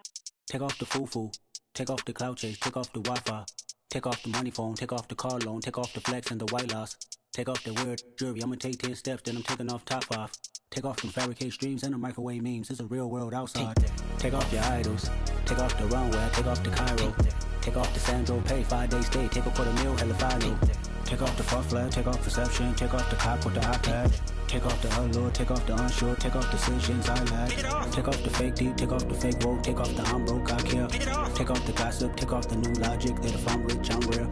S20: Take off the foo-foo, take off the cloud chase, take off the Wi-Fi, take off the money phone, take off the car loan, take off the flex and the white loss, take off the weird jewelry. I'ma take 10 steps, then I'm taking off top off. Take off them fabricate streams and the microwave memes. It's a real world outside. Take off your idols, take off the runway, take off the Cairo, take off the Sandro pay, 5-day stay, take a $250,000 hella final. Take off the fuck flag, take off perception, take off the cop with the iPad. Take off the allure, take off the unsure, take off decisions I lack. Take off the fake deep, take off the fake woke, take off the I'm broke, I care. Take off the gossip, take off the new logic that if I'm rich, I'm real.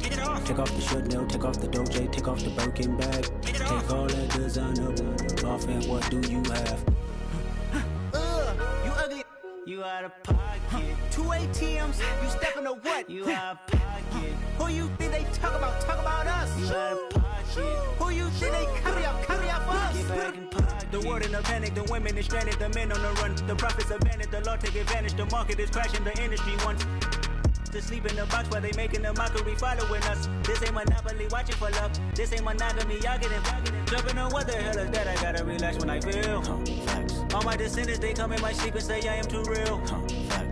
S20: Take off the Chanel, take off the Doja, take off the Birkin bag. Take all that designer off and what do you have?
S19: You ugly, you out of pocket. 2 ATMs, you stepping to what? You out of pocket. Who you think they talk about us? You out of pocket. Who you think they carry out for us? Get back in pocket. The world in a panic, the women is stranded, the men on the run. The profits abandoned, the law take advantage, the market is crashing, the industry wants to sleep in the box while they making a mockery following us. This ain't Monopoly, watching for love. This ain't monogamy, y'all get it. Jumping on what the hell is that? I gotta relax when I feel. All my descendants, they come in my sleep and say I am too real.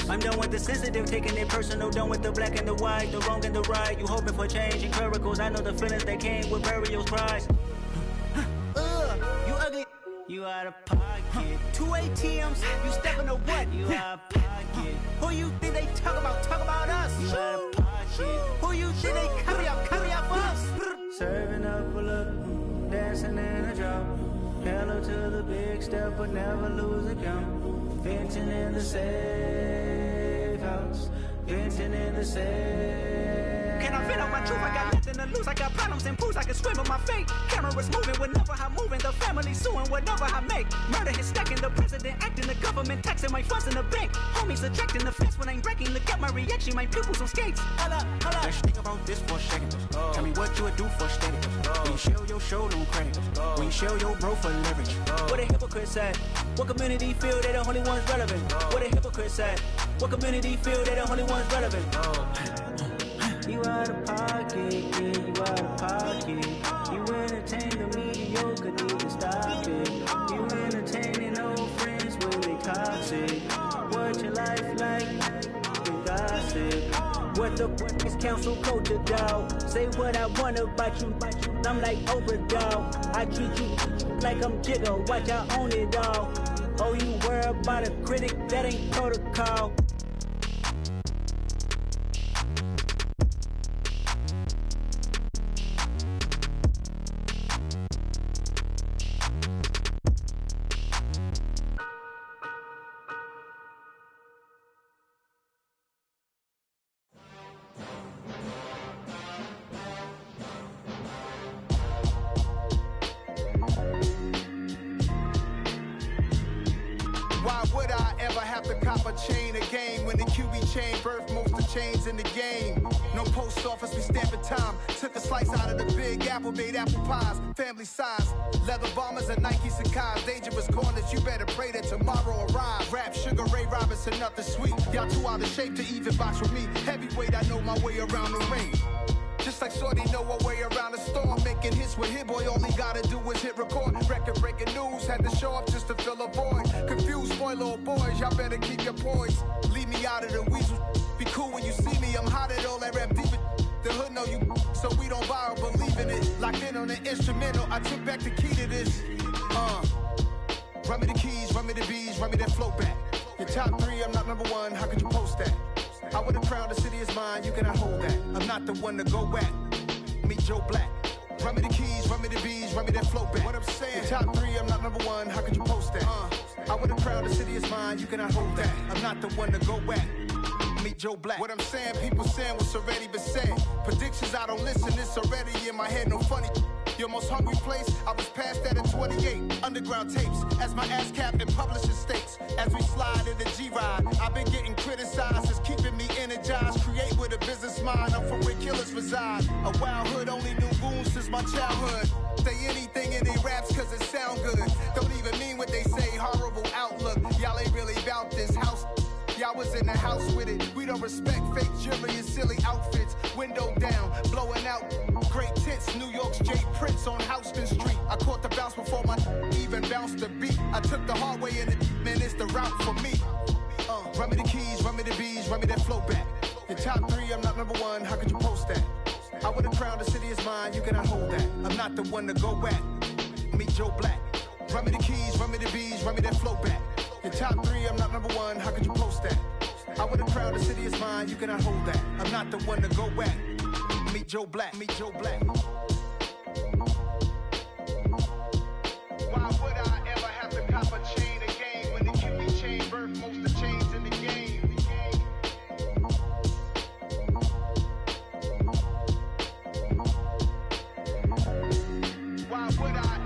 S19: I'm done with the sensitive, taking it personal. Done with the black and the white, the wrong and the right. You hoping for change and miracles. I know the feelings that came with burials, cries. You ugly. You out of pocket. 2 ATMs, you stepping to what? You out of pocket. Who you think they talk about us? You out of pocket. Who you think they carry out for us? Serving up a look, dancing in a drop. Hello to the big step, but never lose a count. Venting in the safe house. Venting in the safe. Can I vent on my truth? I got nothing to lose. I got problems and pools. I can swim on my fate. Cameras moving whenever I'm moving. The family suing whatever I make. Murder is stacking. The president acting. The government taxing my funds in the bank. Homies attracting the fence when I'm breaking. Look at my reaction. My pupils on skates. Holla.
S20: Let's think about this for a second. Tell me what you would do for steady. When you show your show no credit. When you show your bro for leverage.
S19: What a hypocrite said. What community feel they the only ones relevant? What a hypocrite said. What community feel they the only ones relevant? You out of pocket, yeah, you out of pocket. You entertain the mediocre, need to stop it. You entertaining old friends when they toxic. What your life like? You gossip. What the is council culture, dog? Say what I want about you. I'm like Oprah, dog. I treat you like I'm Jigga. Watch I own it all. Oh, you worry about a critic? That ain't protocol.
S21: Why would I ever have to cop a chain a game when the QB chain birthed most of the chains in the game? No post office, we stamping time. Took a slice out of the big apple, made apple pies, family size. Leather bombers and Nike Sakai's. Dangerous corners, you better pray that tomorrow arrives. Rap, Sugar Ray Robinson, nothing sweet. Y'all too out of shape to even box with me. Heavyweight, I know my way around the ring. Just like Shorty know her way around the storm. Making hits with Hit Boy, all he gotta do is hit record. Record-breaking news, had to show up just to fill a void. Confused, spoiled little boys, y'all better keep your poise. Leave me out of the weasel. Be cool when you see me, I'm hot at all that rap deep. The hood know you, so we don't borrow, believe in it. Locked in on the instrumental, I took back the key to this. Run me the keys, run me the bees, run me that flow back. Your top 3, I'm not number 1, how could you post that? I would've crowned the city is mine, you cannot hold that. I'm not the one to go back. Meet Joe Black. Run me the keys, run me the bees, run me that flow back. What I'm saying, your top 3, I'm not number 1, how could you post that? I would've crowned the city is mine, you cannot hold that. I'm not the one to go back. Meet Joe Black. What I'm saying, people saying what's already been said. Predictions, I don't listen, it's already in my head, no funny. Your most hungry place, I was past that at 28. Underground tapes, as my ass cap in publishing states. As we slide in the G-Ride, I've been getting criticized, it's keeping me energized. Create with a business mind, I'm from where killers reside. A wild hood, only knew goons since my childhood. Say anything in they raps cause it sound good. Don't even mean what they say, horrible outlook. Y'all ain't really about this house. Y'all was in the house with it. We don't respect fake jewelry and silly outfits. Window down, blowing out great tits. New York's J. Prince on Houston Street. I caught the bounce before my even bounced the beat. I took the hard way in it, man, it's the route for me. Run me the keys, run me the bees, run me that flow back. Your top 3, I'm not number 1, how could you post that? I would've crowned the city is mine, you cannot hold that. I'm not the one to go back. Meet Joe Black. Run me the keys, run me the bees, run me that flow back. Your top 3, I'm not number 1, how could you post that? I would've crowned the city is mine, you cannot hold that. I'm not the one to go back. Meet Joe Black, meet Joe Black. Why would I ever have to cop a chain again when the QB chain birthed most of the chains in the game? Why would I?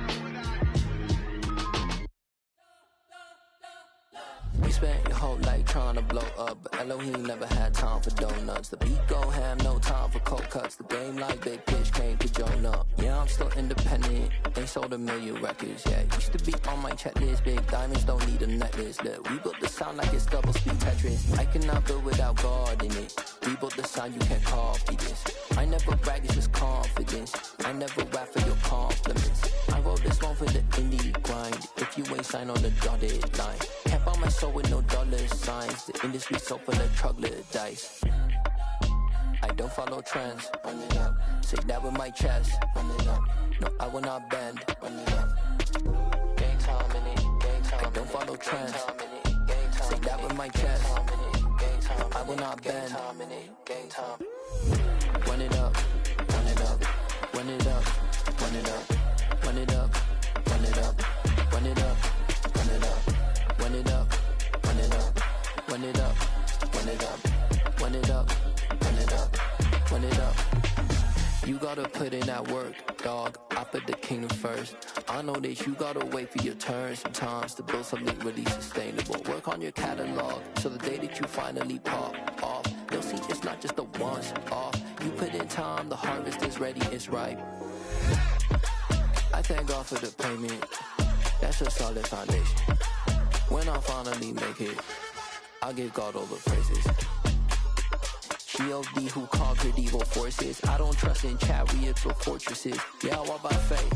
S1: You spent your whole life trying to blow up, but Elohim never had time for donuts. The beat go ham, no time for cold cuts. The game like Big Pitch came to join up. Yeah, I'm still independent, ain't sold a million records. Yeah, used to be on my checklist. Big diamonds don't need a necklace. Look, we built the sound like it's double speed Tetris. I cannot build without God in it. We built the sound, you can't copy this. I never brag, it's just confidence. I never rap for your compliments. I wrote this one for the indie grind. If you ain't signed on the dotted line, can't buy my soul with no dollar signs. The industry so full of troglodytes. I don't follow trends. Run it up. Say that with my chest. Run it up. No, I will not bend. Run it up. Gang time in it. Gang time. I don't follow trends. Say that with my chest. I will not bend. Gang time. Run it up. Run it up. Run it up. Run it up. Run it up. Run it up. Run it up. Run it up. Run it up. Run it up. Run it up. Run it up. Run it up. Run it up. Run it up. You gotta put in that work, dog. I put the kingdom first. I know that you gotta wait for your turn sometimes to build something really sustainable. Work on your catalog so the day that you finally pop off, they'll see it's not just a once off. You put in time, the harvest is ready, it's ripe. I thank God for the payment. That's a solid foundation. When I finally make it, I'll give God all the praises. G.O.D. who conquered evil forces. I don't trust in chariots or fortresses. Yeah, I walk by faith.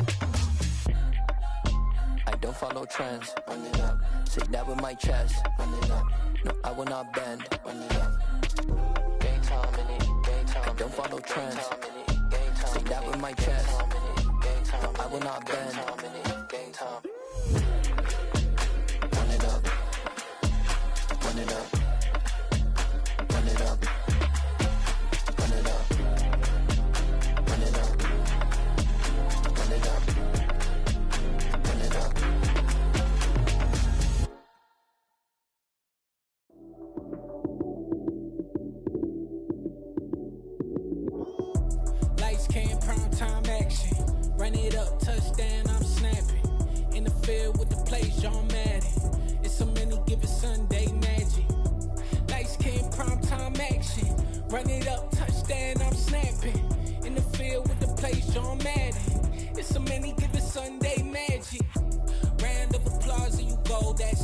S1: I don't follow trends. Run it up. Say that with my chest. Run it up. No, I will not bend. Run it up. Gang time in it. Gang time. I don't follow trends. Say that with my chest. I will not bend. Gang time. Run it up. Run it up. Run it up. Run it up. Run it up. Run it up. Run it up.
S22: Lights came, prime time action. Run it up, touchdown, I'm snapping. In the field with the plays, John Madden. It's so many given Sunday magic. Lights came, prime time action. Run it up, touchdown, I'm snapping. In the field with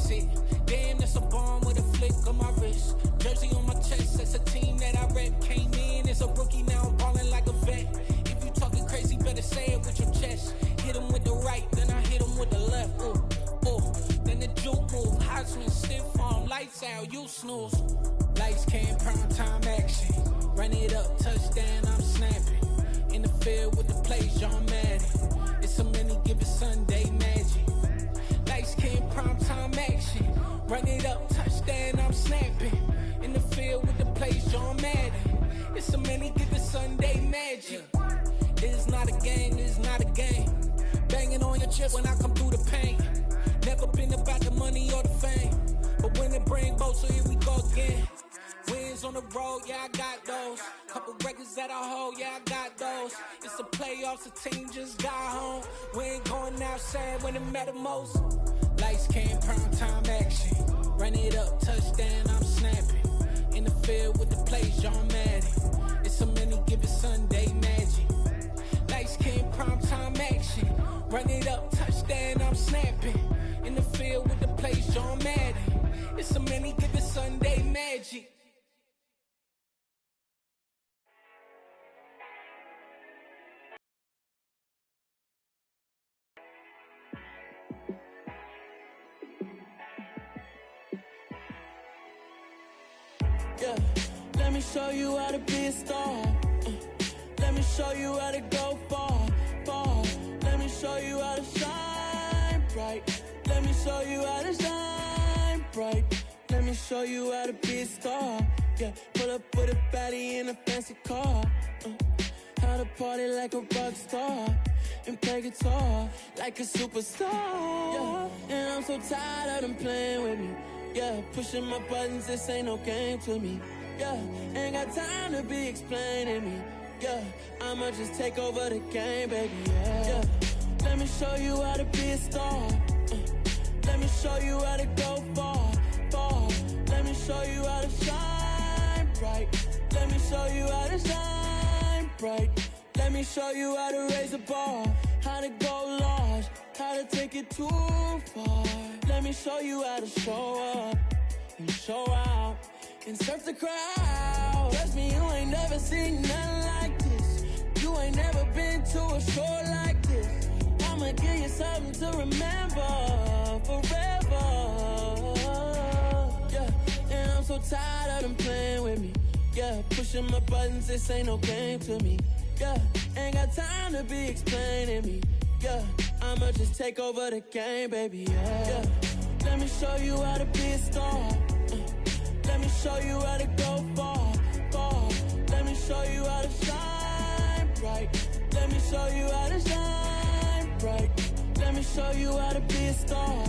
S22: That's it. Damn, that's a bomb with a flick on my wrist. Jersey on my chest, that's a team that I rep. Came in as a rookie, now I'm ballin' like a vet. If you talking crazy, better say it with your chest. Hit him with the right, then I hit him with the left. Ooh, ooh. Then the juke move, hot swing, stiff arm, lights out, you snooze. Lights came, prime time action. Run it up, touchdown, I'm snapping. In the field with the plays, John Madden. It's a many given Sunday magic. Lights came, prime time action. Run it up, touchdown, I'm snapping. In the field with the plays, John Madden. It's a many given Sunday magic. It's not a game, it's not a game. Banging on your chest when I come through the pain. Never been about the money or the fame. But when it bring both, so here we go again. Wins on the road, yeah, I got those. Couple records that I hold, yeah, I got those. It's the playoffs, the team just got home. We ain't going outside when it matter most. Lights came, prime time action. Run it up, touchdown, I'm snapping. In the field with the plays, John Madden. It's a many given Sunday magic. Lights came, prime time action. Run it up, touchdown, I'm snapping. In the field with the plays, John Madden. It's a many given Sunday magic.
S2: Yeah, let me show you how to be a star. Let me show you how to go far, far. Let me show you how to shine bright. Let me show you how to shine bright. Let me show you how to be a star. Yeah, pull up with a baddie in a fancy car. How to party like a rock star and play guitar like a superstar. Yeah, and I'm so tired of them playing with me. Yeah, pushing my buttons, this ain't no game to me. Yeah, ain't got time to be explaining me. Yeah, I'ma just take over the game, baby. Yeah, let me show you how to be a star. Let me show you how to go far, far. Let me show you how to shine bright. Let me show you how to shine bright. Let me show you how to raise a bar, how to go large, how to take it too far. Let me show you how to show up and show out and surf the crowd. Trust me, you ain't never seen nothing like this. You ain't never been to a show like this. I'ma give you something to remember forever. Yeah, and I'm so tired of them playing with me. Yeah, pushing my buttons, this ain't no game to me. Yeah, ain't got time to be explaining me. Yeah, I'ma just take over the game, baby. Yeah, let me show you how to be a star. Let me show you how to go far, far. Let me show you how to shine bright. Let me show you how to shine bright. Let me show you how to be a star.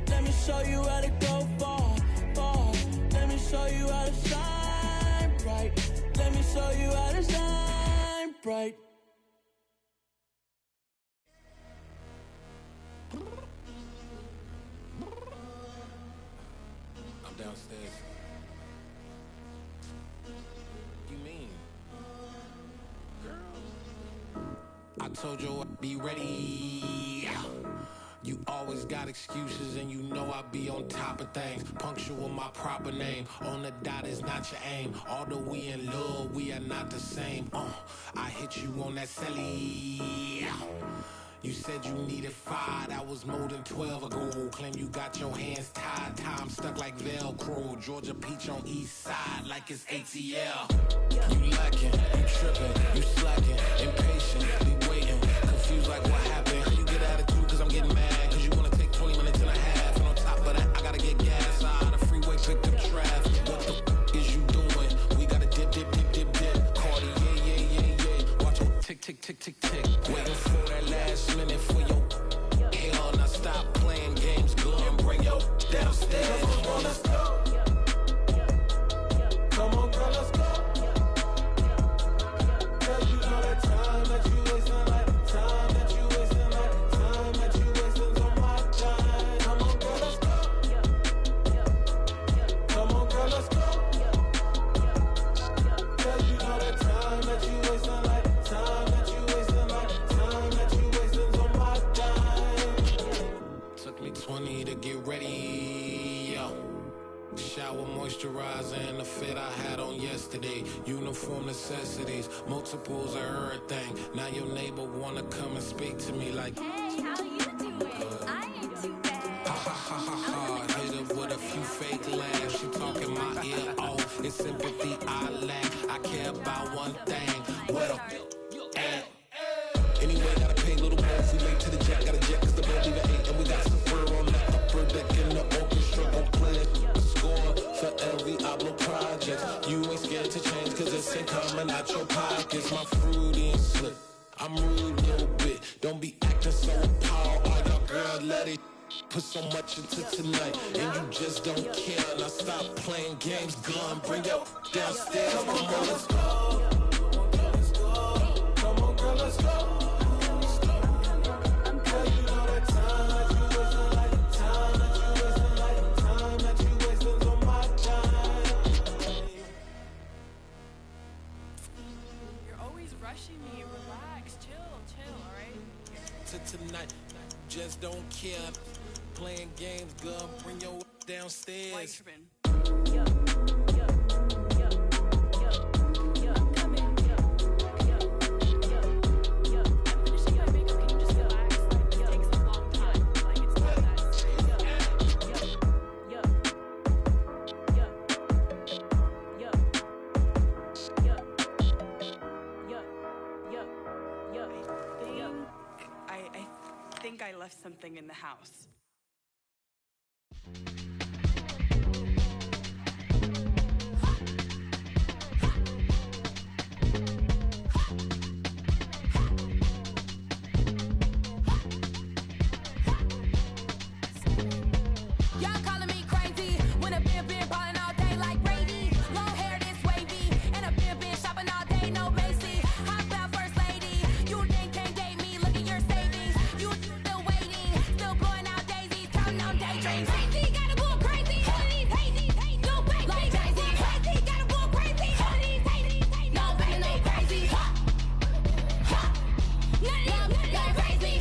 S2: Let me show you how to go far, far. Let me show you how to shine bright. Let me show you how to shine bright.
S8: I'm downstairs. You mean? Girl, I told you I'd be ready. You always got excuses and you know I be on top of things. Punctual my proper name. On the dot is not your aim. Although we in love, we are not the same. I hit you on that celly. You said you needed 5, that was more than 12 ago. Claim you got your hands tied, time stuck like Velcro. Georgia Peach on east side like it's ATL. You lacking, you tripping, you slacking, impatient, be waiting, confused like what happened. You get attitude cause I'm getting mad, cause you wanna take 20 minutes and a half. And on top of that, I gotta get gas out of the freeway, picked up traffic. What the f is you doing? We gotta dip, dip, dip, dip, dip. Cardi, yeah. Watch your tick, tick, tick, tick, tick. Waiting for that last minute for your hell. Now stop playing games, go and bring your downstairs. Come on, let's go. Come on, girl, let's go. Cause you know that time that you wasting, like time that you wasting, like time that you wasting on my time. Come on, girl, let's go. Come on, girl, let's go. Cause you know that time that you wasting, like time that you wasting, like time that you wasting on my time. Took me 20 to get ready.
S3: yesterday. Uniform necessities, multiples of everything. Now your neighbor wanna come and speak to me like,
S10: hey, how you doing? I ain't too bad.
S3: ha ha ha ha ha. Hit her with a few fake laughs. She talking my ear off. It's sympathy I lack. I care about one thing. What a at. Anyway, gotta pay a little more. If we late to the jack, got a jet, cause the band leave at 8. And we got some fur on that upper deck in the orchestra. Gon' play a score for every Oblo project. You ain't scared to change, cause this ain't coming out your pockets. My fruity and slip. I'm rude a little bit. Don't be acting so appalled. Oh, y'all girl, let it put so much into tonight. And you just don't care. Now stop playing games, gun. Bring your downstairs. Come on, girl, let's go. Come on, girl, let's go. Tonight, just don't care. Playing games, girl. Bring your downstairs.
S7: I left something in the house.
S23: Y'all calling me crazy when a been ballin' all day like Brady. Long hair this wavy, and a been shopping all day, no Macy. Hot about first lady, you think can't date me? Look at your savings, you still waiting, still blowing out daisies, counting on daydreams. Crazy, gotta go crazy. All of these hate, no baby. Like crazy, crazy, gotta go crazy. All of these hate, no baby, no crazy. None of these crazy.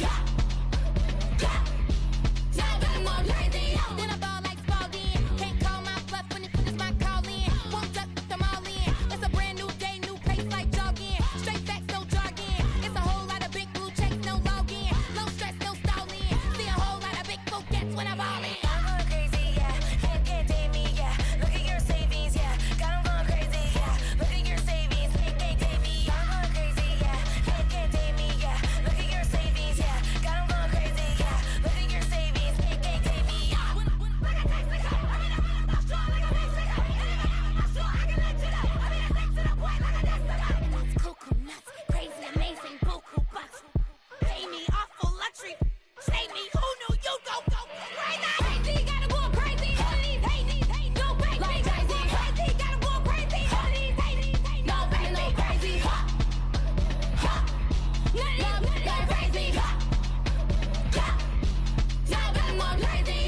S23: Then I ball like Spalding. Can't call my bluff when it's my calling. Won't duck them all in. It's a brand new day, new pace like jogging. Straight facts, no jargon. It's a whole lot of big blue checks, no login. No stress, no stalling. See a whole lot of big bouquets when I ball in. I'm going crazy, yeah. Can't date me, yeah. Look at your savings, yeah. Got 'em going crazy, yeah. Look at your savings, can't date me. I'm going crazy, yeah. Can't date me, yeah. Look at your savings, yeah. Got 'em going crazy, yeah. Look at your savings, can't date me. Cuckoo nuts, crazy, amazing, buku bucks. Pay me awful luxury. Save me, who knew you go crazy? Crazy, gotta go crazy. All of these hate, no baby. Like crazy, crazy, gotta go crazy. All of these hate, no baby, no crazy. None of these crazy. Now gotta go crazy.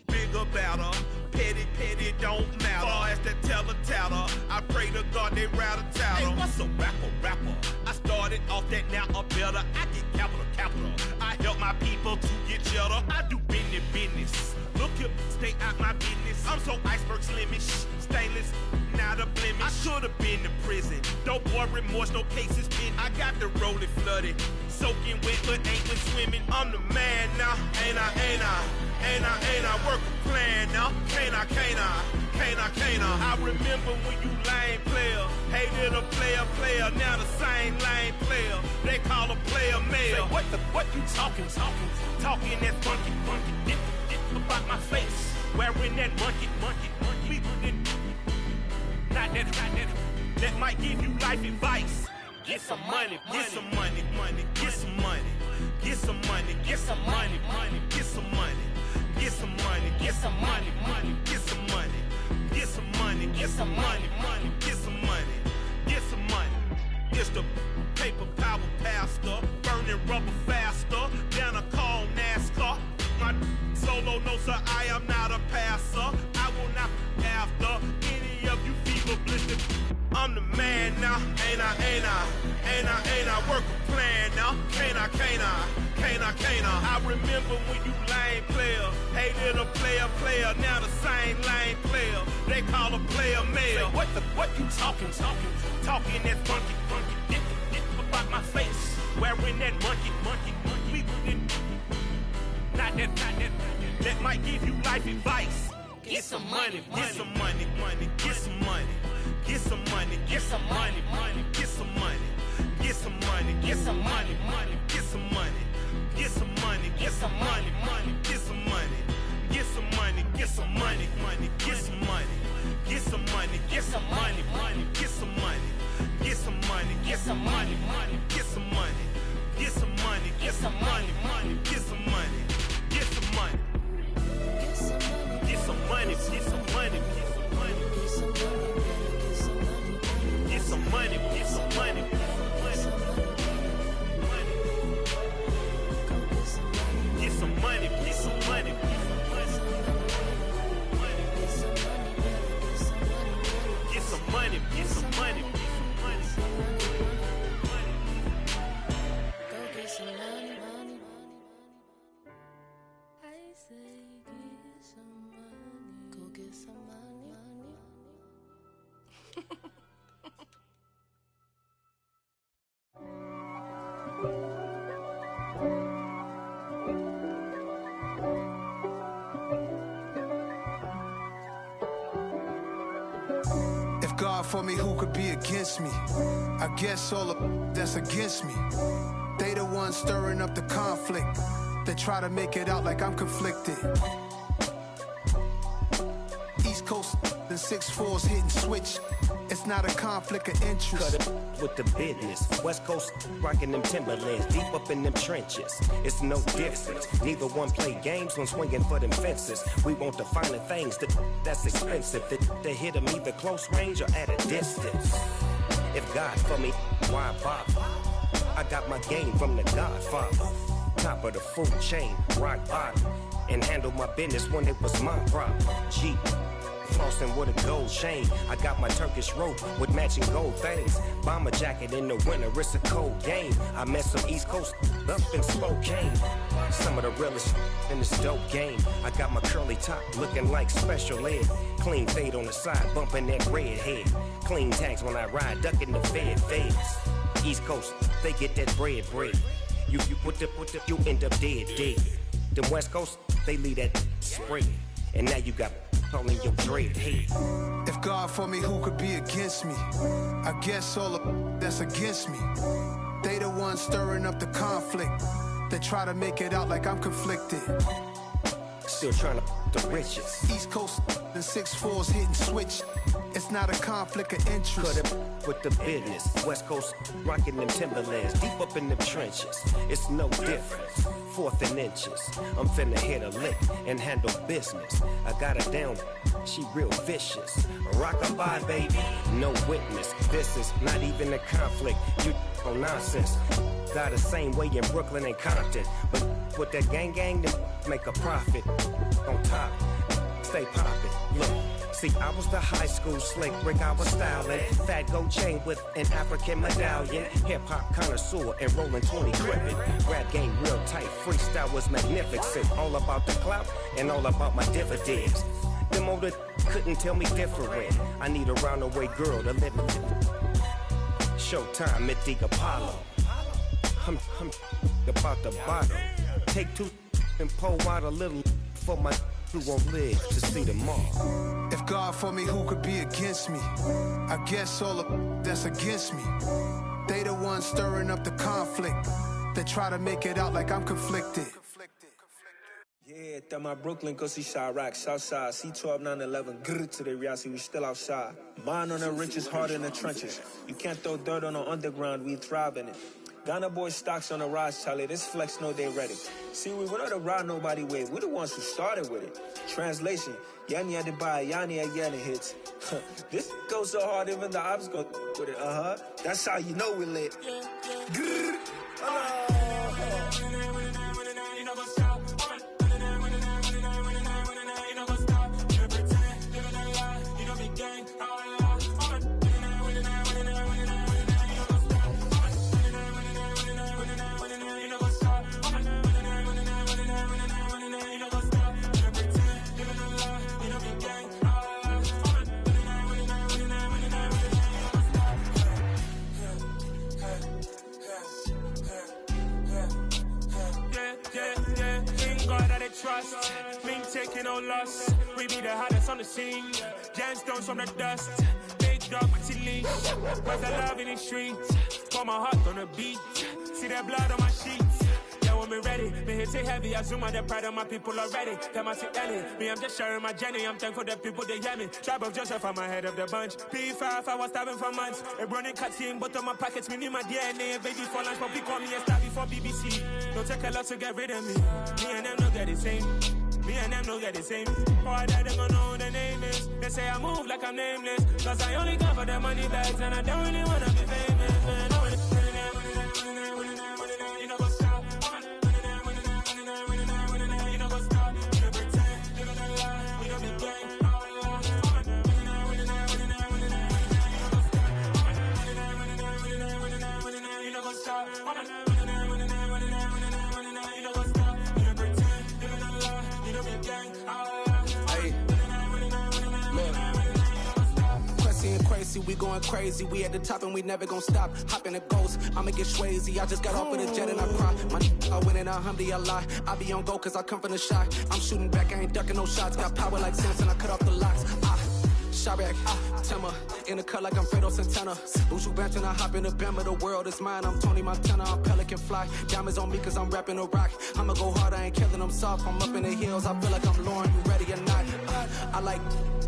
S4: Bigger, better, petty, don't matter. Far as that teller, I pray to God they rattle tattle. Hey, what's a rapper? I started off that, now I'm better. I get capital. I help my people to get cheddar. I do business. Look here, stay out my business. I'm so iceberg slimish, stainless, not a blemish. I should've been to prison. Don't boy remorse, no cases pinned. I got the rolling flooded, soaking wet, but ain't been swimming. I'm the man now, ain't I work a plan now. Can't I? I remember when you lame player, hated a player, now the same lame player. They call a player mayor. Say, what you talking that funky, about my face, wearing that monkey, not that might give you life advice. get some money, get some money, money, get some money, get some money, get some money, money, get some money, get some money, get some money, money, get some money, get some money, get some money, money, get some money, get some money. It's the paper power pastor, burning rubber faster than a call NASCAR. My solo, no sir, I am not a passer. I will not after any of you fever blistered. I'm the man now, ain't I, ain't I, ain't I, ain't I, work a plan now, can't I, can't I, can't I, can't I. I remember when you lame player, hated a player, now the same lame player, they call a player mayor. What you talking that funky, dip about my face, wearing that monkey, not that, that might give you life advice. Get some money, get some money, money, get some money. Get some money, get some money, money, get some money, get some money, get some money, money, get some money, get some money, get some money, money, get some money, get some money, get some money, money, get some money, get some money, get some money, money, get some money, get some money, get some money, money, get some money, get some money, get some money, money, get some money, get some money, get some money, get some money, get some money, get some money. Get some money, get some money, get some money, get some money, get some money, get some money, go get some money, money. I say get some money, go get some money, money.
S21: If God for me, who could be against me? I guess all of that's against me. They the ones stirring up the conflict. They try to make it out like I'm conflicted. East Coast and 6'4's hitting switch. It's not a conflict of interest.
S6: Cut it with the business. West Coast rocking them Timberlands, deep up in them trenches. It's no difference. Neither one play games when swinging for them fences. We want the finer things that's expensive. They hit them either close range or at a distance. If God for me, why bother? I got my game from the Godfather. Top of the food chain, rock bottom. And handle my business when it was my problem. Jeep. Flossing with a gold chain. I got my Turkish rope with matching gold things. Bomber jacket in the winter, it's a cold game. I met some East Coast up in Spokane. Some of the realest in this dope game. I got my curly top looking like special ed. Clean fade on the side, bumping that red head. Clean tags when I ride, ducking the feds. East Coast, they get that bread. You put the, you end up dead. Them West Coast, they leave that spray. And now you got all in your dread head.
S21: If God for me, who could be against me? I guess all of that's against me. They the ones stirring up the conflict. They try to make it out like I'm conflicted.
S6: Still trying to the riches.
S21: East Coast and 6'4's hitting switch. It's not a conflict of interest.
S6: Cut it with the business. West Coast rocking them Timberlands, deep up in them trenches. It's no difference. 4th and inches. I'm finna hit a lick and handle business. I got her down, she real vicious. Rockabye, baby, no witness. This is not even a conflict. You on nonsense. Got the same way in Brooklyn and Compton. But with that gang, then make a profit. On top, stay poppin'. Look. See, I was the high school slick Rick, I was styling. Fat gold chain with an African medallion. Hip-hop connoisseur and rolling 20 gripping. Rap game real tight, freestyle was magnificent. All about the clout and all about my dividends. Them older couldn't tell me different. I need a roundaway girl to live in. Showtime at the Apollo. I'm about the bottom. Take 2 and pour out a little for my who won't live to see tomorrow.
S21: If God for me, who could be against me? I guess all of that's against me. They the ones stirring up the conflict. They try to make it out like I'm conflicted.
S6: Yeah.
S9: Yeah, that my Brooklyn, go see Chirac, Southside, C12, 911, grrr to the Riasi, we still outside. Mine on the riches, hard in the trenches. You can't throw dirt on the underground, we thrive in it. Ghana boys stocks on the rise, Charlie, this flex know they ready. See, we went on to ride nobody with, we the ones who started with it. Translation, Yanni had to buy, Yanni again hits. This goes so hard, even the ops go with it, That's how you know we lit. Grrr.
S2: Trust, me taking no loss. We be the hottest on the scene. Gemstones from the dust. Big dog with the leash. Where's the love in the streets? Pour my heart on the beat. See that blood on my sheets. Yeah, when me ready, me hit it heavy. I zoom on the pride of my people already. Them I see Ellie. Me, I'm just sharing my journey. I'm thankful that people they hear me. Tribe of Joseph, I'm ahead of the bunch. P5, I was starving for months. A running cutscene, but on my pockets, me need my DNA. Baby for lunch, but we call me a star before BBC. Don't take a lot to get rid of me. Me and them don't get the same. Me and them don't get the same. Boy, that them gonna know who the name is. They say I move like I'm nameless. Cause I only come for the money bags and I don't really wanna be famous, man. You know what's up? You know what's up? You don't pretend, you don't lie, you don't be gang. You know what's up?
S22: Crazy, we going crazy. We at the top and we never gonna stop. Hop in a ghost, I'ma get swayzy. I just got off of the jet and I cry. I win in a Humvee, I lie. I be on go cause I come from the shot. I'm shooting back, I ain't ducking no shots. Got power like Samson, I cut off the locks. Chirac, Timmer, in the cut like I'm Fredo Santana. Ushu Banton, I hop in the Bama, the world is mine. I'm Tony Montana, I'm Pelican Fly. Diamonds on me cause I'm rapping a rock. I'ma go hard, I ain't killing them soft. I'm up in the hills, I feel like I'm Lauren, you ready or not? I like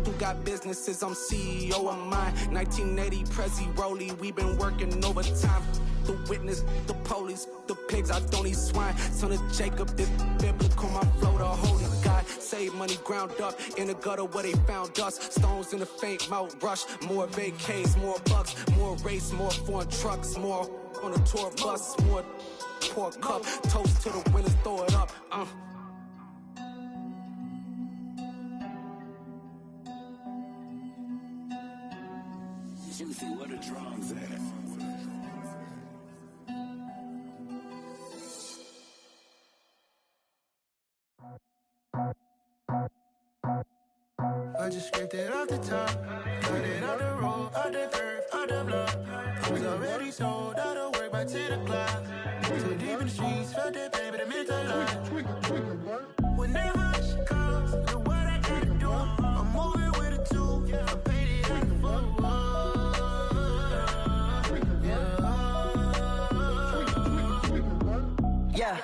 S22: who got businesses, I'm CEO of mine. 1980, Prezi Rolly, we been working overtime. The witness, the police, the pigs, I don't eat swine. Son of Jacob, this biblical, my flow, the holy God. Save money ground up in the gutter where they found us. Stones in the faint mouth rush. More vacays, more bucks, more race, more foreign trucks, more on a tour bus, more pour cup. Toast to the winners, throw it up.
S11: Juicy, where the drums at?
S2: I just scraped it off the top, got it out the road, out the earth, out the block. I was already sold out of work by 10 o'clock. Too deep in the streets, felt that pain, but it meant a lot. When that hush comes, look what I gotta do. I'm moving with a two, I paid it out the fuck.
S13: Yeah,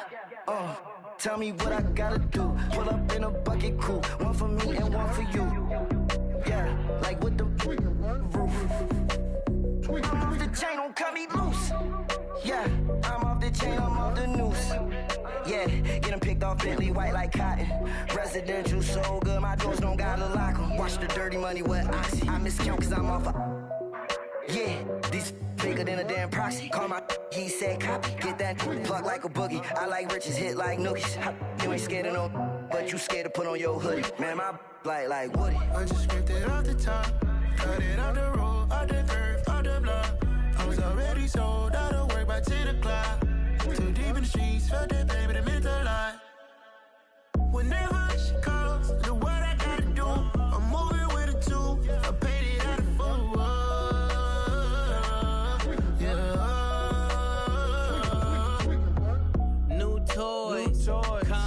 S13: tell me what I gotta do. Pull up in a bucket crew, one for me and one for you. Yeah, like with the roof. I'm off the chain, don't cut me loose. Yeah, I'm off the chain, I'm off the noose. Yeah, getting picked off Bentley white like cotton. Residential so good, my doors don't gotta lock 'em. Watch the dirty money with oxy. I miscount cause I'm off yeah, these bigger than a damn proxy. Call my he said copy. Get that plug like a boogie. I like riches, hit like nookies. You ain't scared of no, but you scared to put on your hoodie. Man, my like Woody.
S2: I just scraped it off the top, got it out the road, out the earth, out the block. I was already sold out of work by 10 o'clock. Too deep in the streets, felt that pain, but it meant a lot. When that hush comes, look what I gotta do. I'm moving with a two, I paid it out of full.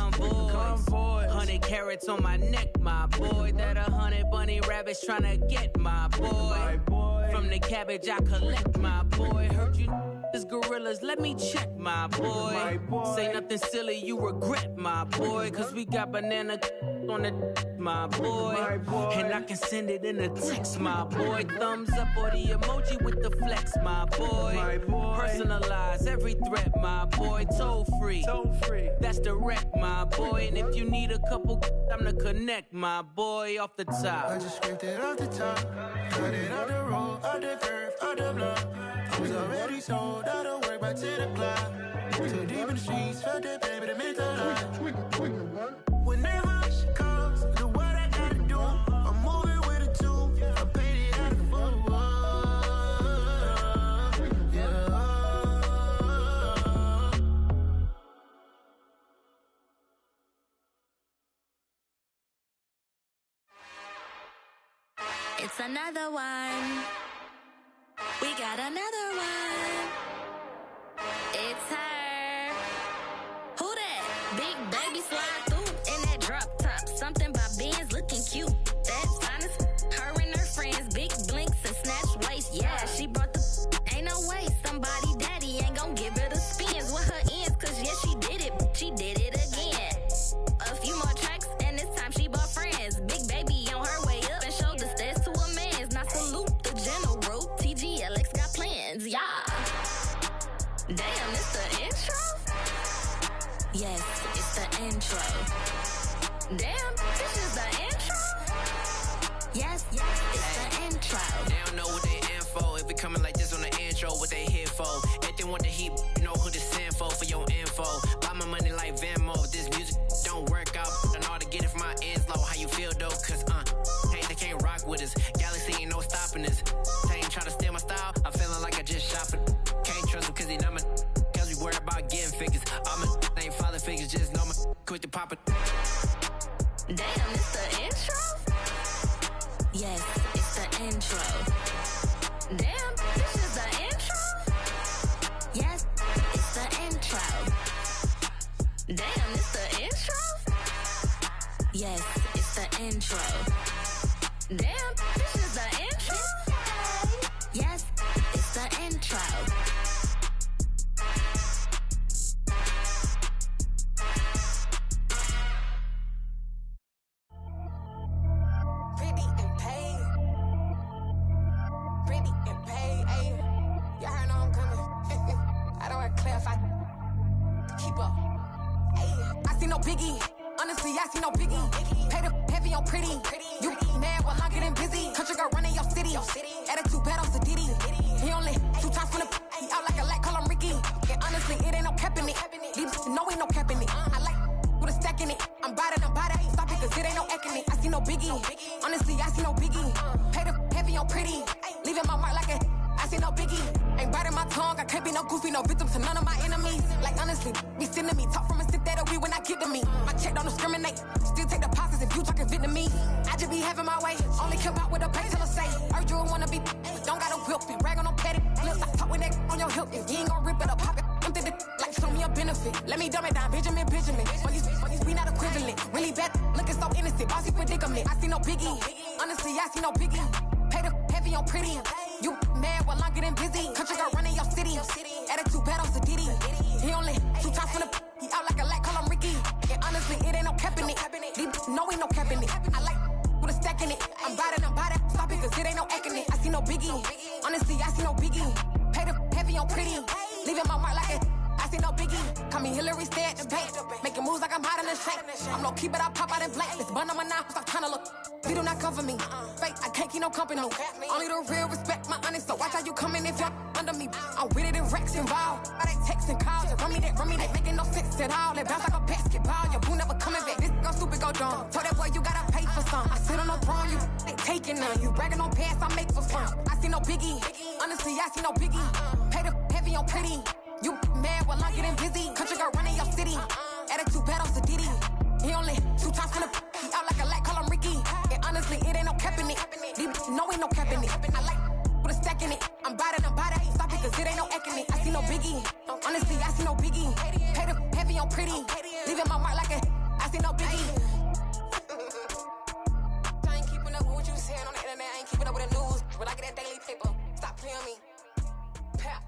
S24: Convoy, 100 carats on my neck, my boy. That 100 bunny rabbits tryna get my boy. From the cabbage I collect, my boy. Heard you is gorillas. Let me check, my boy. Say nothing silly, you regret, my boy. Cause we got banana on the my boy. And I can send it in a text, my boy. Thumbs up or the emoji with the flex, my boy. Personalize every threat, my boy. Toll free. That's direct, my boy. And if you need a couple, I'm the connect, my boy, off the top.
S11: I just scraped it off the top, cut it off the road, off the curve, off the block. I was already sold, I don't work back to the clock. Too deep in the streets, felt that baby to make the line. Whenever she calls, do what I gotta do. I'm moving with a two, I paid it out of full. Yeah.
S10: It's another one. We got another one. It's her. Who that? Big baby slide through in that drop top. Something by Benz looking cute. That's honest. Her and her friends, big blinks and snatch waist. Yeah, she brought the. Ain't no way somebody daddy ain't gon' give her the spins with her ends. Cause yeah, she did it. She did it again. A few more tracks and this time she bought friends. Big baby on her way up and showed the stairs to a man's. Now salute the general. TGLX got plans, yeah. Damn, it's the intro? Yes, it's the intro. Damn, this is the intro? Yes, it's the intro.
S14: They don't know what they in for. If we coming like this on the intro, what they here for? If they want the heat, you know who to send for your info. Buy my money like Venmo. If this music don't work out, I know how to get it from my ends low. How you feel though? Cause hey, they can't rock with us. Galaxy ain't no stopping us. They ain't trying to steal my style. I'm feeling like I just shot for. Can't trust them cause they know my. Cause we worried about getting figures. All my ain't father figures, just know my. Quick to pop it.
S10: Damn, it's the intro? Yes, it's the intro. Damn, this is the intro? Yes, it's the intro. Damn, it's the intro? Yes, it's the intro. Damn, this is the intro? Yes, it's the intro.
S15: Pretty and paid. Pretty and paid, ayy. Y'all heard know I'm coming. I don't want to clarify. Keep up. Ayy. I see no biggie. Honestly, I see no biggie. Pay the heavy on pretty. You mad while I'm getting busy. Country girl running your city. Attitude bad on Diddy. He only 2 times from the. He out like a light, call him Ricky. And honestly, it ain't no cap in it. These no ain't no cap in it. I like with a stack in it. I'm about it. Stop it, cause it ain't no acting it. I see no biggie. Honestly, I see no biggie. Pay the heavy on pretty. Leaving my mark like a. I see no biggie. Ain't biting my tongue. I can't be no goofy, no victim to none of my enemies. Like honestly, be sending me talk from a sip that a weed when I get to me. My check don't discriminate. Still take deposits if you talking Vietnamese. I just be having my way. Only come out with a pay till I say. Heard you wanna be, don't got a whip and rag on no petty. Flips, I talk with that on your hip. If you ain't gon' rip it up, pop it. Empty the like show me a benefit. Let me dumb it down, Benjamin. Money's we not equivalent. Really bad, looking so innocent. Bossy predicament. I see no biggie. Honestly, I see no biggie. Pay the heavy on pretty. You mad while I'm getting busy. Country girl running your city. Attitude bad on Diddy. He only 2 times from the. He out like a light, call him Ricky. And honestly, it ain't no cap in it. No, ain't no cap in it. I like with a stack in it. I'm about it. Stop it, cause it ain't no acting it. I see no biggie. Honestly, I see no biggie. Pay the heavy on pretty. Leaving my mark like a. I see no biggie. Call me Hillary, stay at the bank. Making moves like I'm hot in the shank. I'm low key, but I pop out in blank. This bun on my knife, stop trying to look. We do not cover me. Fake, I can't keep no company. Only the real respect my honest. So watch how you coming if you're under me. I'm with it in Rex involved. I they texting calls. Run me that. Making no sense at all. It bounce like a basketball. Your boo never coming back. This go stupid, go dumb. Told that boy you gotta pay for some. I sit on no throne, you ain't taking none. You bragging on pants, I make for fun. I see no biggie. Honestly, I see no biggie. Pay the heavy on pretty. You mad while I'm getting busy. Country girl running your city. Attitude bad on Diddy. He only 2 times from the. He out like a light, call him Ricky. And honestly, it ain't no cap in it. No, ain't no cap in it. I like with a stack in it. I'm about it. Stop it, cause it ain't no acting it. I see no biggie. Honestly, I see no biggie. Pay the heavy on pretty. Leaving my mark like a. I see no biggie. I ain't keeping up with what you saying on the internet. I ain't keeping up with the news. But I get that daily paper. Stop playing me. Pap.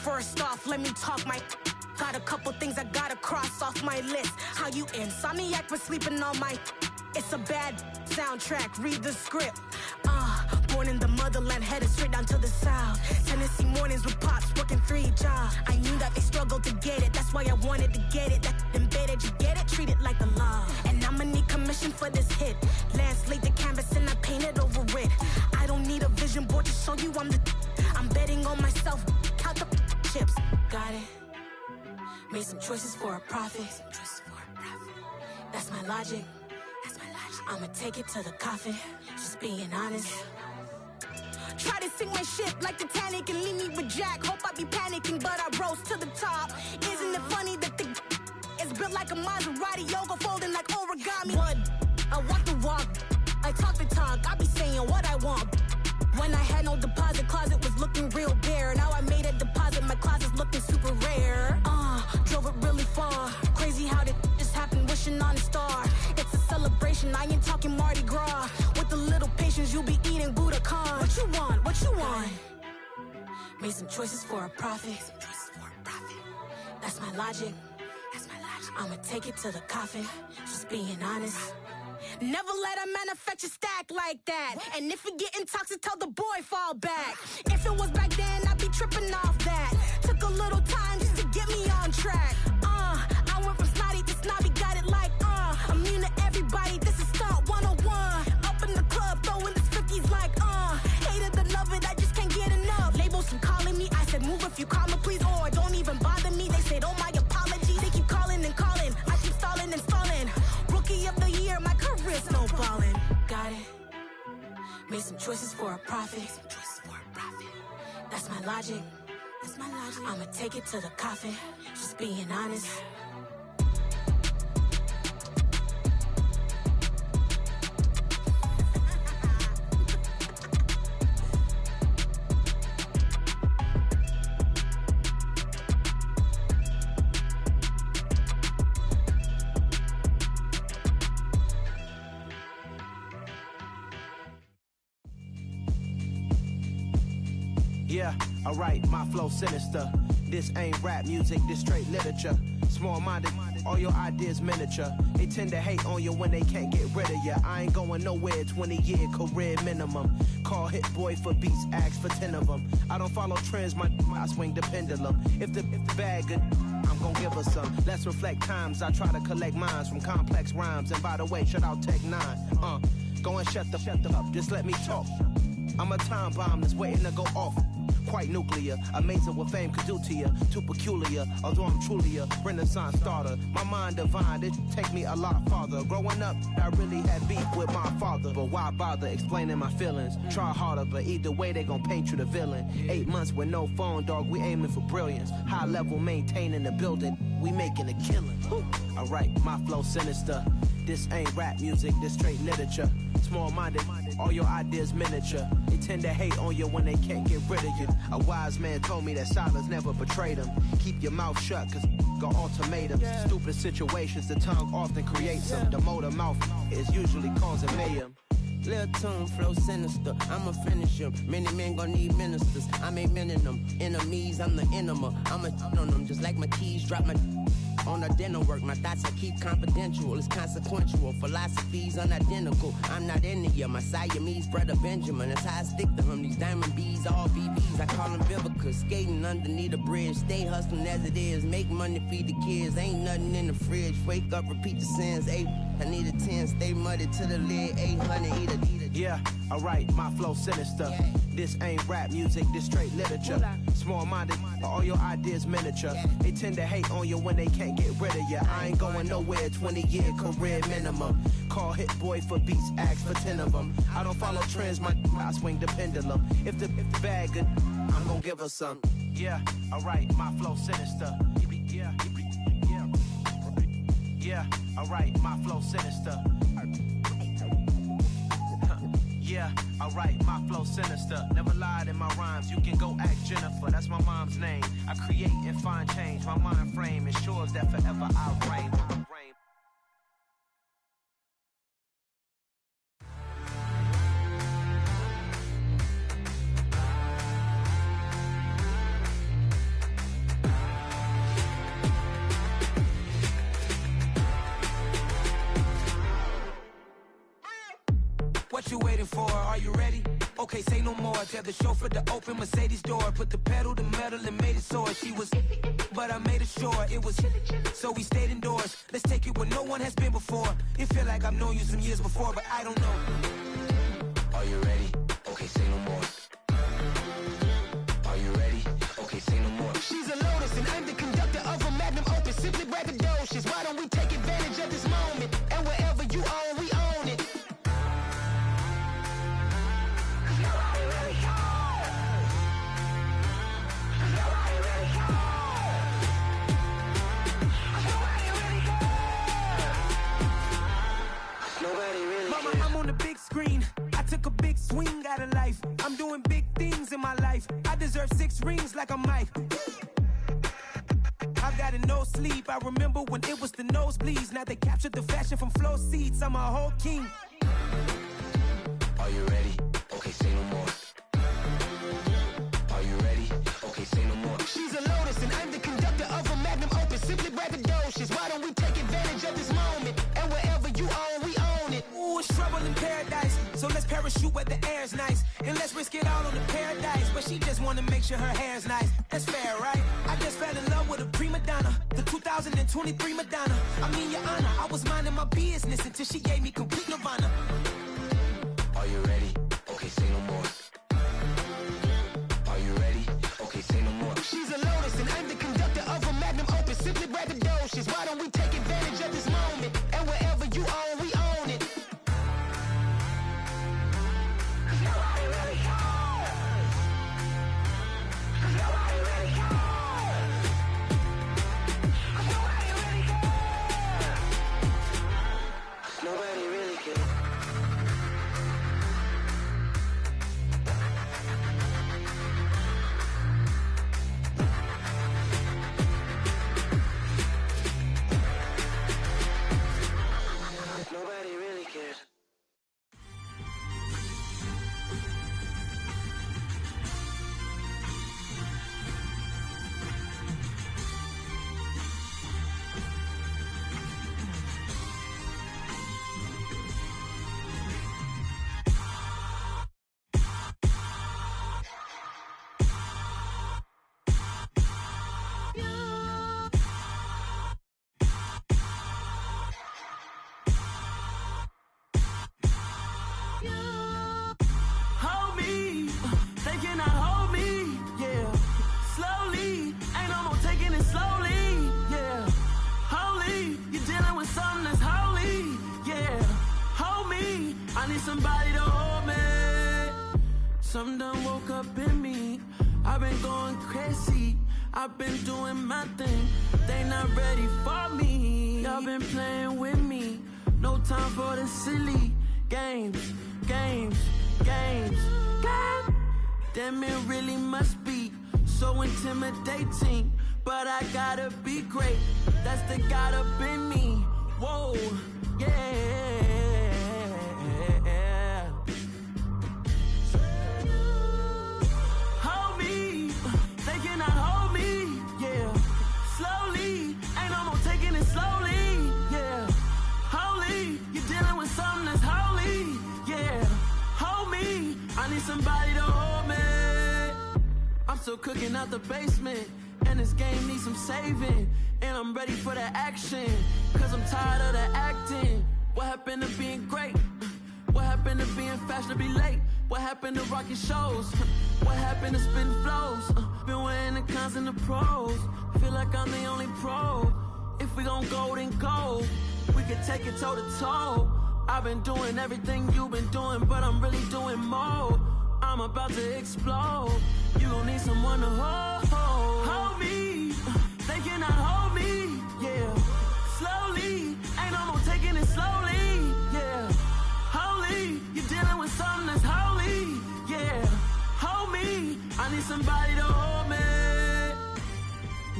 S23: First off, let me talk my. Got a couple things I gotta cross off my list. How you insomniac for sleeping on my. It's a bad soundtrack, read the script. Born in the motherland, headed straight down to the south. Tennessee mornings with pops, working 3 jobs. I knew that they struggled to get it, that's why I wanted to get it. That embedded, you get it, treat it like a law. And I'ma need commission for this hit. Lance laid the canvas and I painted over it. I don't need a vision board to show you I'm betting on myself, count the chips. Got it. Made some choices for a profit. That's my logic. I'ma take it to the coffin, just being honest. Try to sink my ship like Titanic and leave me with Jack. Hope I be panicking, but I rose to the top. Isn't it funny that the is built like a Maserati, yoga folding like origami? What? I walk the walk, I talk the talk, I be saying what I want. When I had no deposit, closet was looking real bare. Now I made a deposit, my closet's looking super rare. Drove it really far. Crazy how did just happen, wishing on a star. It's a celebration, I ain't talking Mardi Gras. With a little patience, you'll be eating Budokan. What you want? What you want? Made some choices for a profit. That's my logic. I'ma take it to the coffin, just being honest. Never let a manufacture stack like that. And if it getting toxic, tell the boy fall back. If it was back then, I'd be tripping off that. Took a little time just to get me on track. I went from snotty to snobby, got it like, immune to everybody, this is stunt 101. Up in the club, throwing this 50s like, hated to love it, I just can't get enough. Labels from calling me, I said move if you call me, please, or don't even bother me. They said, oh my apology, they keep calling and calling. I keep stalling and stalling. Rookie of the year, my career's snowballing. Got it. Made some choices for a profit. That's my logic. I'ma take it to the coffin, just being honest.
S8: Yeah, alright, my flow sinister. This ain't rap music, this straight literature. Small-minded, all your ideas miniature. They tend to hate on you when they can't get rid of you. I ain't going nowhere, 20-year career minimum. Call Hit Boy for beats, ask for 10 of them. I don't follow trends, I swing the pendulum. If the bag good, I'm gon' give her some. Let's reflect times, I try to collect minds from complex rhymes. And by the way, shout out Tech 9. Go and shut the up, just let me talk. I'm a time bomb that's waiting to go off. Quite nuclear, amazing what fame could do to you. Too peculiar, although I'm truly a renaissance starter. My mind divine, it take me a lot farther. Growing up, I really had beef with my father. But why bother explaining my feelings? Try harder, but either way they gon' paint you the villain. 8 months with no phone, dog, we aiming for brilliance. High level maintaining the building, we making a killing. Alright, my flow sinister. This ain't rap music, this straight literature. Small-minded, all your ideas miniature. They tend to hate on you when they can't get rid of you. A wise man told me that silence never betrayed him. Keep your mouth shut, cause got ultimatums. Stupid situations, the tongue often creates them. The motor mouth is usually causing mayhem.
S12: Lil' tune, flow sinister, I'ma finish him. Many men gon' need ministers, I ain't many them. Enemies, I'm the enema, I'ma on them. Just like my keys, drop my on the dinner work. My thoughts I keep confidential, it's consequential. Philosophies unidentical, I'm not into you. My Siamese brother Benjamin, that's how I stick to him. These diamond bees, all BBs, I call them Vivica. Skating underneath the bridge, stay hustling as it is. Make money, feed the kids, ain't nothing in the fridge. Wake up, repeat the sins, I need a 10, stay muddy to the lid, 800, eat a.
S8: Yeah, alright, my flow sinister. This ain't rap music, this straight literature. Small-minded, all your ideas miniature. They tend to hate on you when they can't get rid of you. I ain't going nowhere, 20-year career minimum. Call Hit Boy for beats, ask for 10 of them. I don't follow trends, I swing the pendulum. If the bag good, I'm gon' give her some. Yeah, alright, my flow sinister. Yeah, alright, my flow sinister. Yeah, alright, my flow sinister. Never lied in my rhymes, you can go ask Jennifer. That's my mom's name. I create and find change. My mind frame ensures that forever I'll reign.
S5: What you waiting for? Are you ready? Okay, say no more. Tell the chauffeur to open Mercedes door. Put the pedal to metal and made it soar. She was, but I made it sure it was. So we stayed indoors. Let's take it where no one has been before. It feel like I've known you some years before, but I don't know. Are you ready? Okay, say no more. Are you ready? Okay, say no more.
S16: She's a Lotus and I'm the conductor of a Magnum Opus. Simply braggadocious. Why don't we take advantage of this moment? And wherever you own, we own it.
S5: Mama, I'm on the big screen. I took a big swing out of life. I'm doing big things in my life. I deserve 6 rings like a Mike. I've got no sleep. I remember when it was the nosebleeds. Now they captured the fashion from flow seats. I'm a whole king.
S1: Are you ready? Okay, say no more. Are you ready? Okay, say no more.
S16: She's a Lotus and I'm the conductor of a Magnum Opus. Simply braggadocious. Why don't we take advantage of this moment? And wherever you own, we own it.
S5: Ooh, it's trouble in paradise. So let's parachute where the air's nice. And let's risk it all on the paradise. But she just wanna make sure her hair's nice. That's fair, right? I just fell in love with a prima donna. The 2023 Madonna. I mean, your honor, I was minding my business until she gave me complete nirvana.
S1: Are you ready? Okay, say no more. Are you ready? Okay, say no more.
S16: She's a Lotus and I'm the conductor of a Magnum Opus. Simply braggadocious. Why don't we take advantage of this moment? And wherever you own, we own it. Nobody really cares. Nobody really cares. Nobody really cares.
S1: Nobody really cares. Nobody really cares.
S22: Hold me, they cannot hold me, yeah. Slowly, ain't no more taking it slowly, yeah. Holy, you're dealing with something that's holy, yeah. Hold me, I need somebody to hold me. Something done woke up in me. I've been going crazy, I've been doing my thing. They not ready for me. Y'all been playing with me. No time for the silly games, games, games, games. Damn, it really must be so intimidating. But I gotta be great, that's the God up in me. Whoa, yeah. Hold me, they cannot hold me, yeah. Slowly, ain't no more taking it slowly, yeah. Holy, you're dealing with something that's holy, yeah. Hold me, I need somebody to hold me. I'm still cooking out the basement, and this game needs some saving. And I'm ready for the action, cause I'm tired of the acting. What happened to being great? What happened to being fashionably late? What happened to rocking shows? What happened to spitting flows? Been wearing the cons and the pros. Feel like I'm the only pro. If we gon' go, then go. We can take it toe to toe. I've been doing everything you've been doing, but I'm really doing more. I'm about to explode. You gon' need someone to hold. Hold me, they cannot hold me, yeah. Slowly, ain't no more taking it slowly, yeah. Holy, you're dealing with something that's holy, yeah. Hold me, I need somebody to hold me.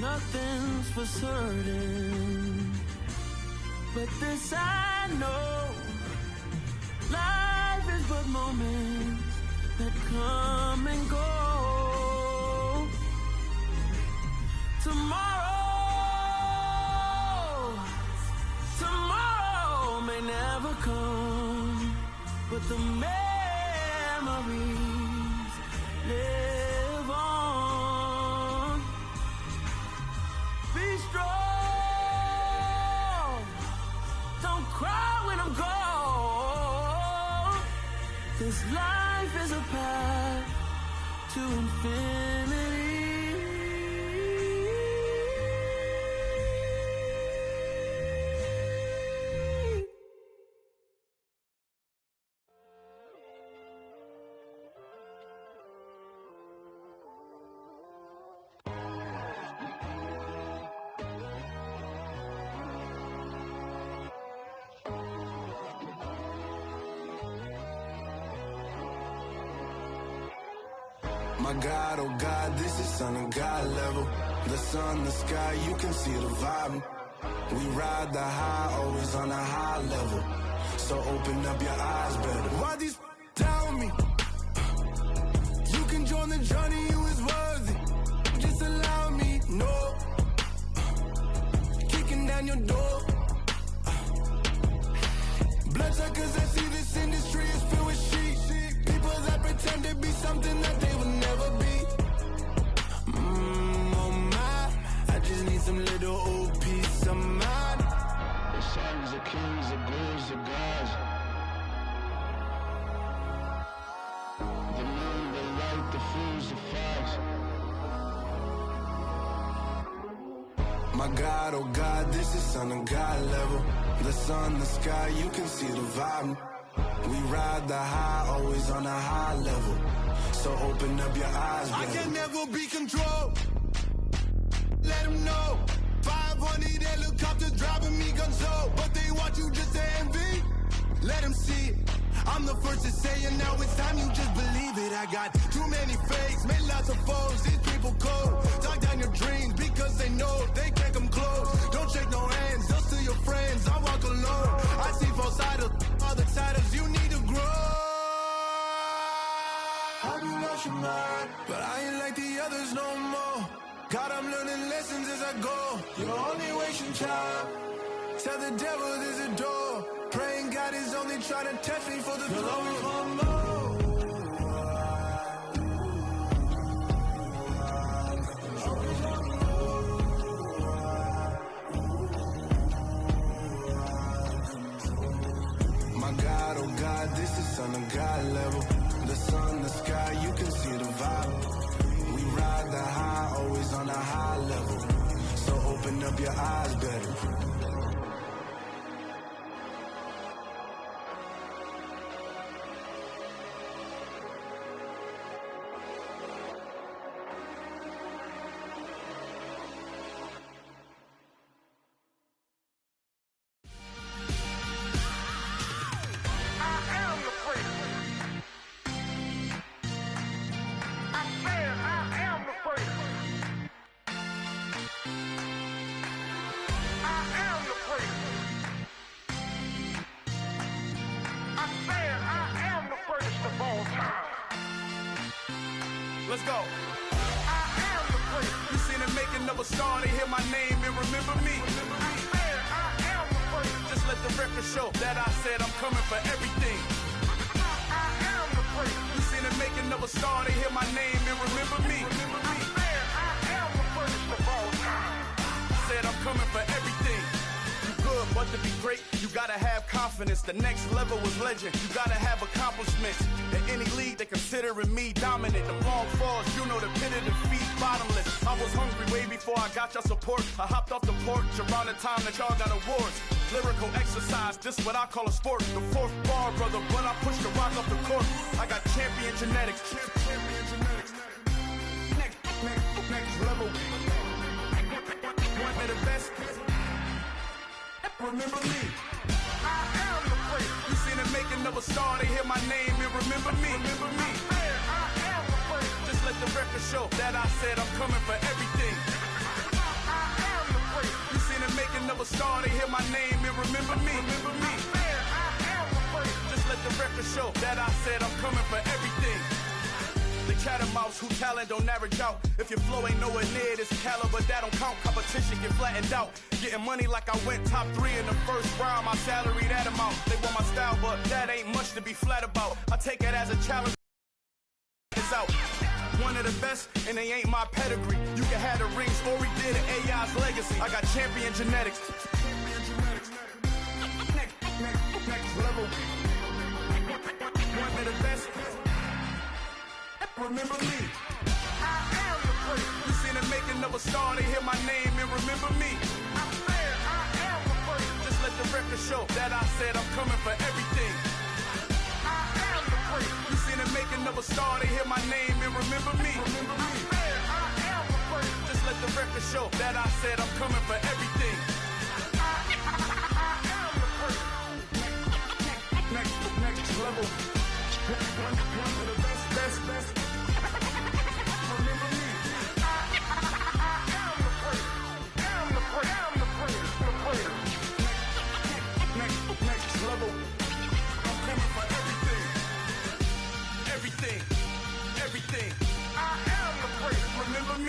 S22: Nothing's for certain, but this I know. Life is but moments that come and go. Tomorrow may never come, but the
S2: memories live on. Be strong. Don't cry when I'm gone. This life is a path to infinity.
S11: My God, oh God, this is Son of God level. The sun, the sky, you can see the vibe. We ride the high, always on a high level. So open up your eyes better. Why these tell me? You can join the journey, you is worthy. Just allow me, no. Kicking down your door. Bloodsuckers, I see this industry is filled with sheep. People that pretend to be something that they will never be. Oh my, I just need some little old peace of mind. The sons of kings, the ghouls, the gods. The moon, the light, the fools, the fogs. My God, oh God, this is Son of God level. The sun, the sky, you can see the vibe. We ride the high, always on a high level. So open up your eyes, baby. I can never be controlled. Let them know. 500 helicopters driving me gonzo. But they want you just to envy. Let them see it. I'm the first to say it, now it's time you just believe it. I got too many fakes, made lots of foes. These people cold. Talk down your dreams because they know they can't come close. Don't shake no hands, just to your friends. I walk alone. I see both sides, other siders. You need to grow. Have you lost your mind? But I ain't like the others no more. God, I'm learning lessons as I go. You're only wasting time. Tell the devil there's a door. Praying God is only trying to test me for the glory for more. My God, oh God, this is Son of God level. The sun, the sky, you can see the vibe. We ride the high, always on a high level. So open up your eyes better. Let's go. I am the place. You seen the making of a star, they hear my name and remember me. I am the place. Just let the record show that I said I'm coming for everything. I am the place. You seen the making of a star, they hear my name and remember me. I am the first of all time. Said I'm coming for everything. Good, but to be great, you gotta have confidence. The next level was legend. You gotta have accomplishments. In any league, they considering me dominant. The long falls, you know the pit of defeat, bottomless. I was hungry way before I got your support. I hopped off the porch around the time that y'all got awards. Lyrical exercise, this what I call a sport. The fourth bar, brother, but I pushed the rock off the court. I got champion genetics. Champion genetics. Next level. One of the best. Remember me. I am the place. You seen the making of a star, they hear my name and remember me. Remember me. I am the place. Just let the record show that I said I'm coming for everything. I am the place. You seen the making of a star, they hear my name and remember me. Remember me. I am the place. Just let the record show that I said I'm coming for everything. The chattermouths who talent don't average out. If your flow ain't nowhere near this caliber, that don't count. Competition get flattened out. Getting money like I went top 3 in the first round. My salary that amount. They want my style, but that ain't much to be flat about. I take it as a challenge.
S8: the best, and they ain't my pedigree. You can have the rings, or we did an AI's legacy. I got champion genetics. Next level. One of the best. Remember me. I am the first. You seen the making of a star, they hear my name and remember me. I said I am the first. Just let the record show that I said I'm coming for everything. I am the first. You seen the making of a star, they hear my name and remember me. Remember me. I said I am the first. Just let the record show that I said I'm coming for everything. I am the first. Next level. One of the best. Remember me. I am the first. Next level. I'm coming for everything. Everything. I am the first. Remember me.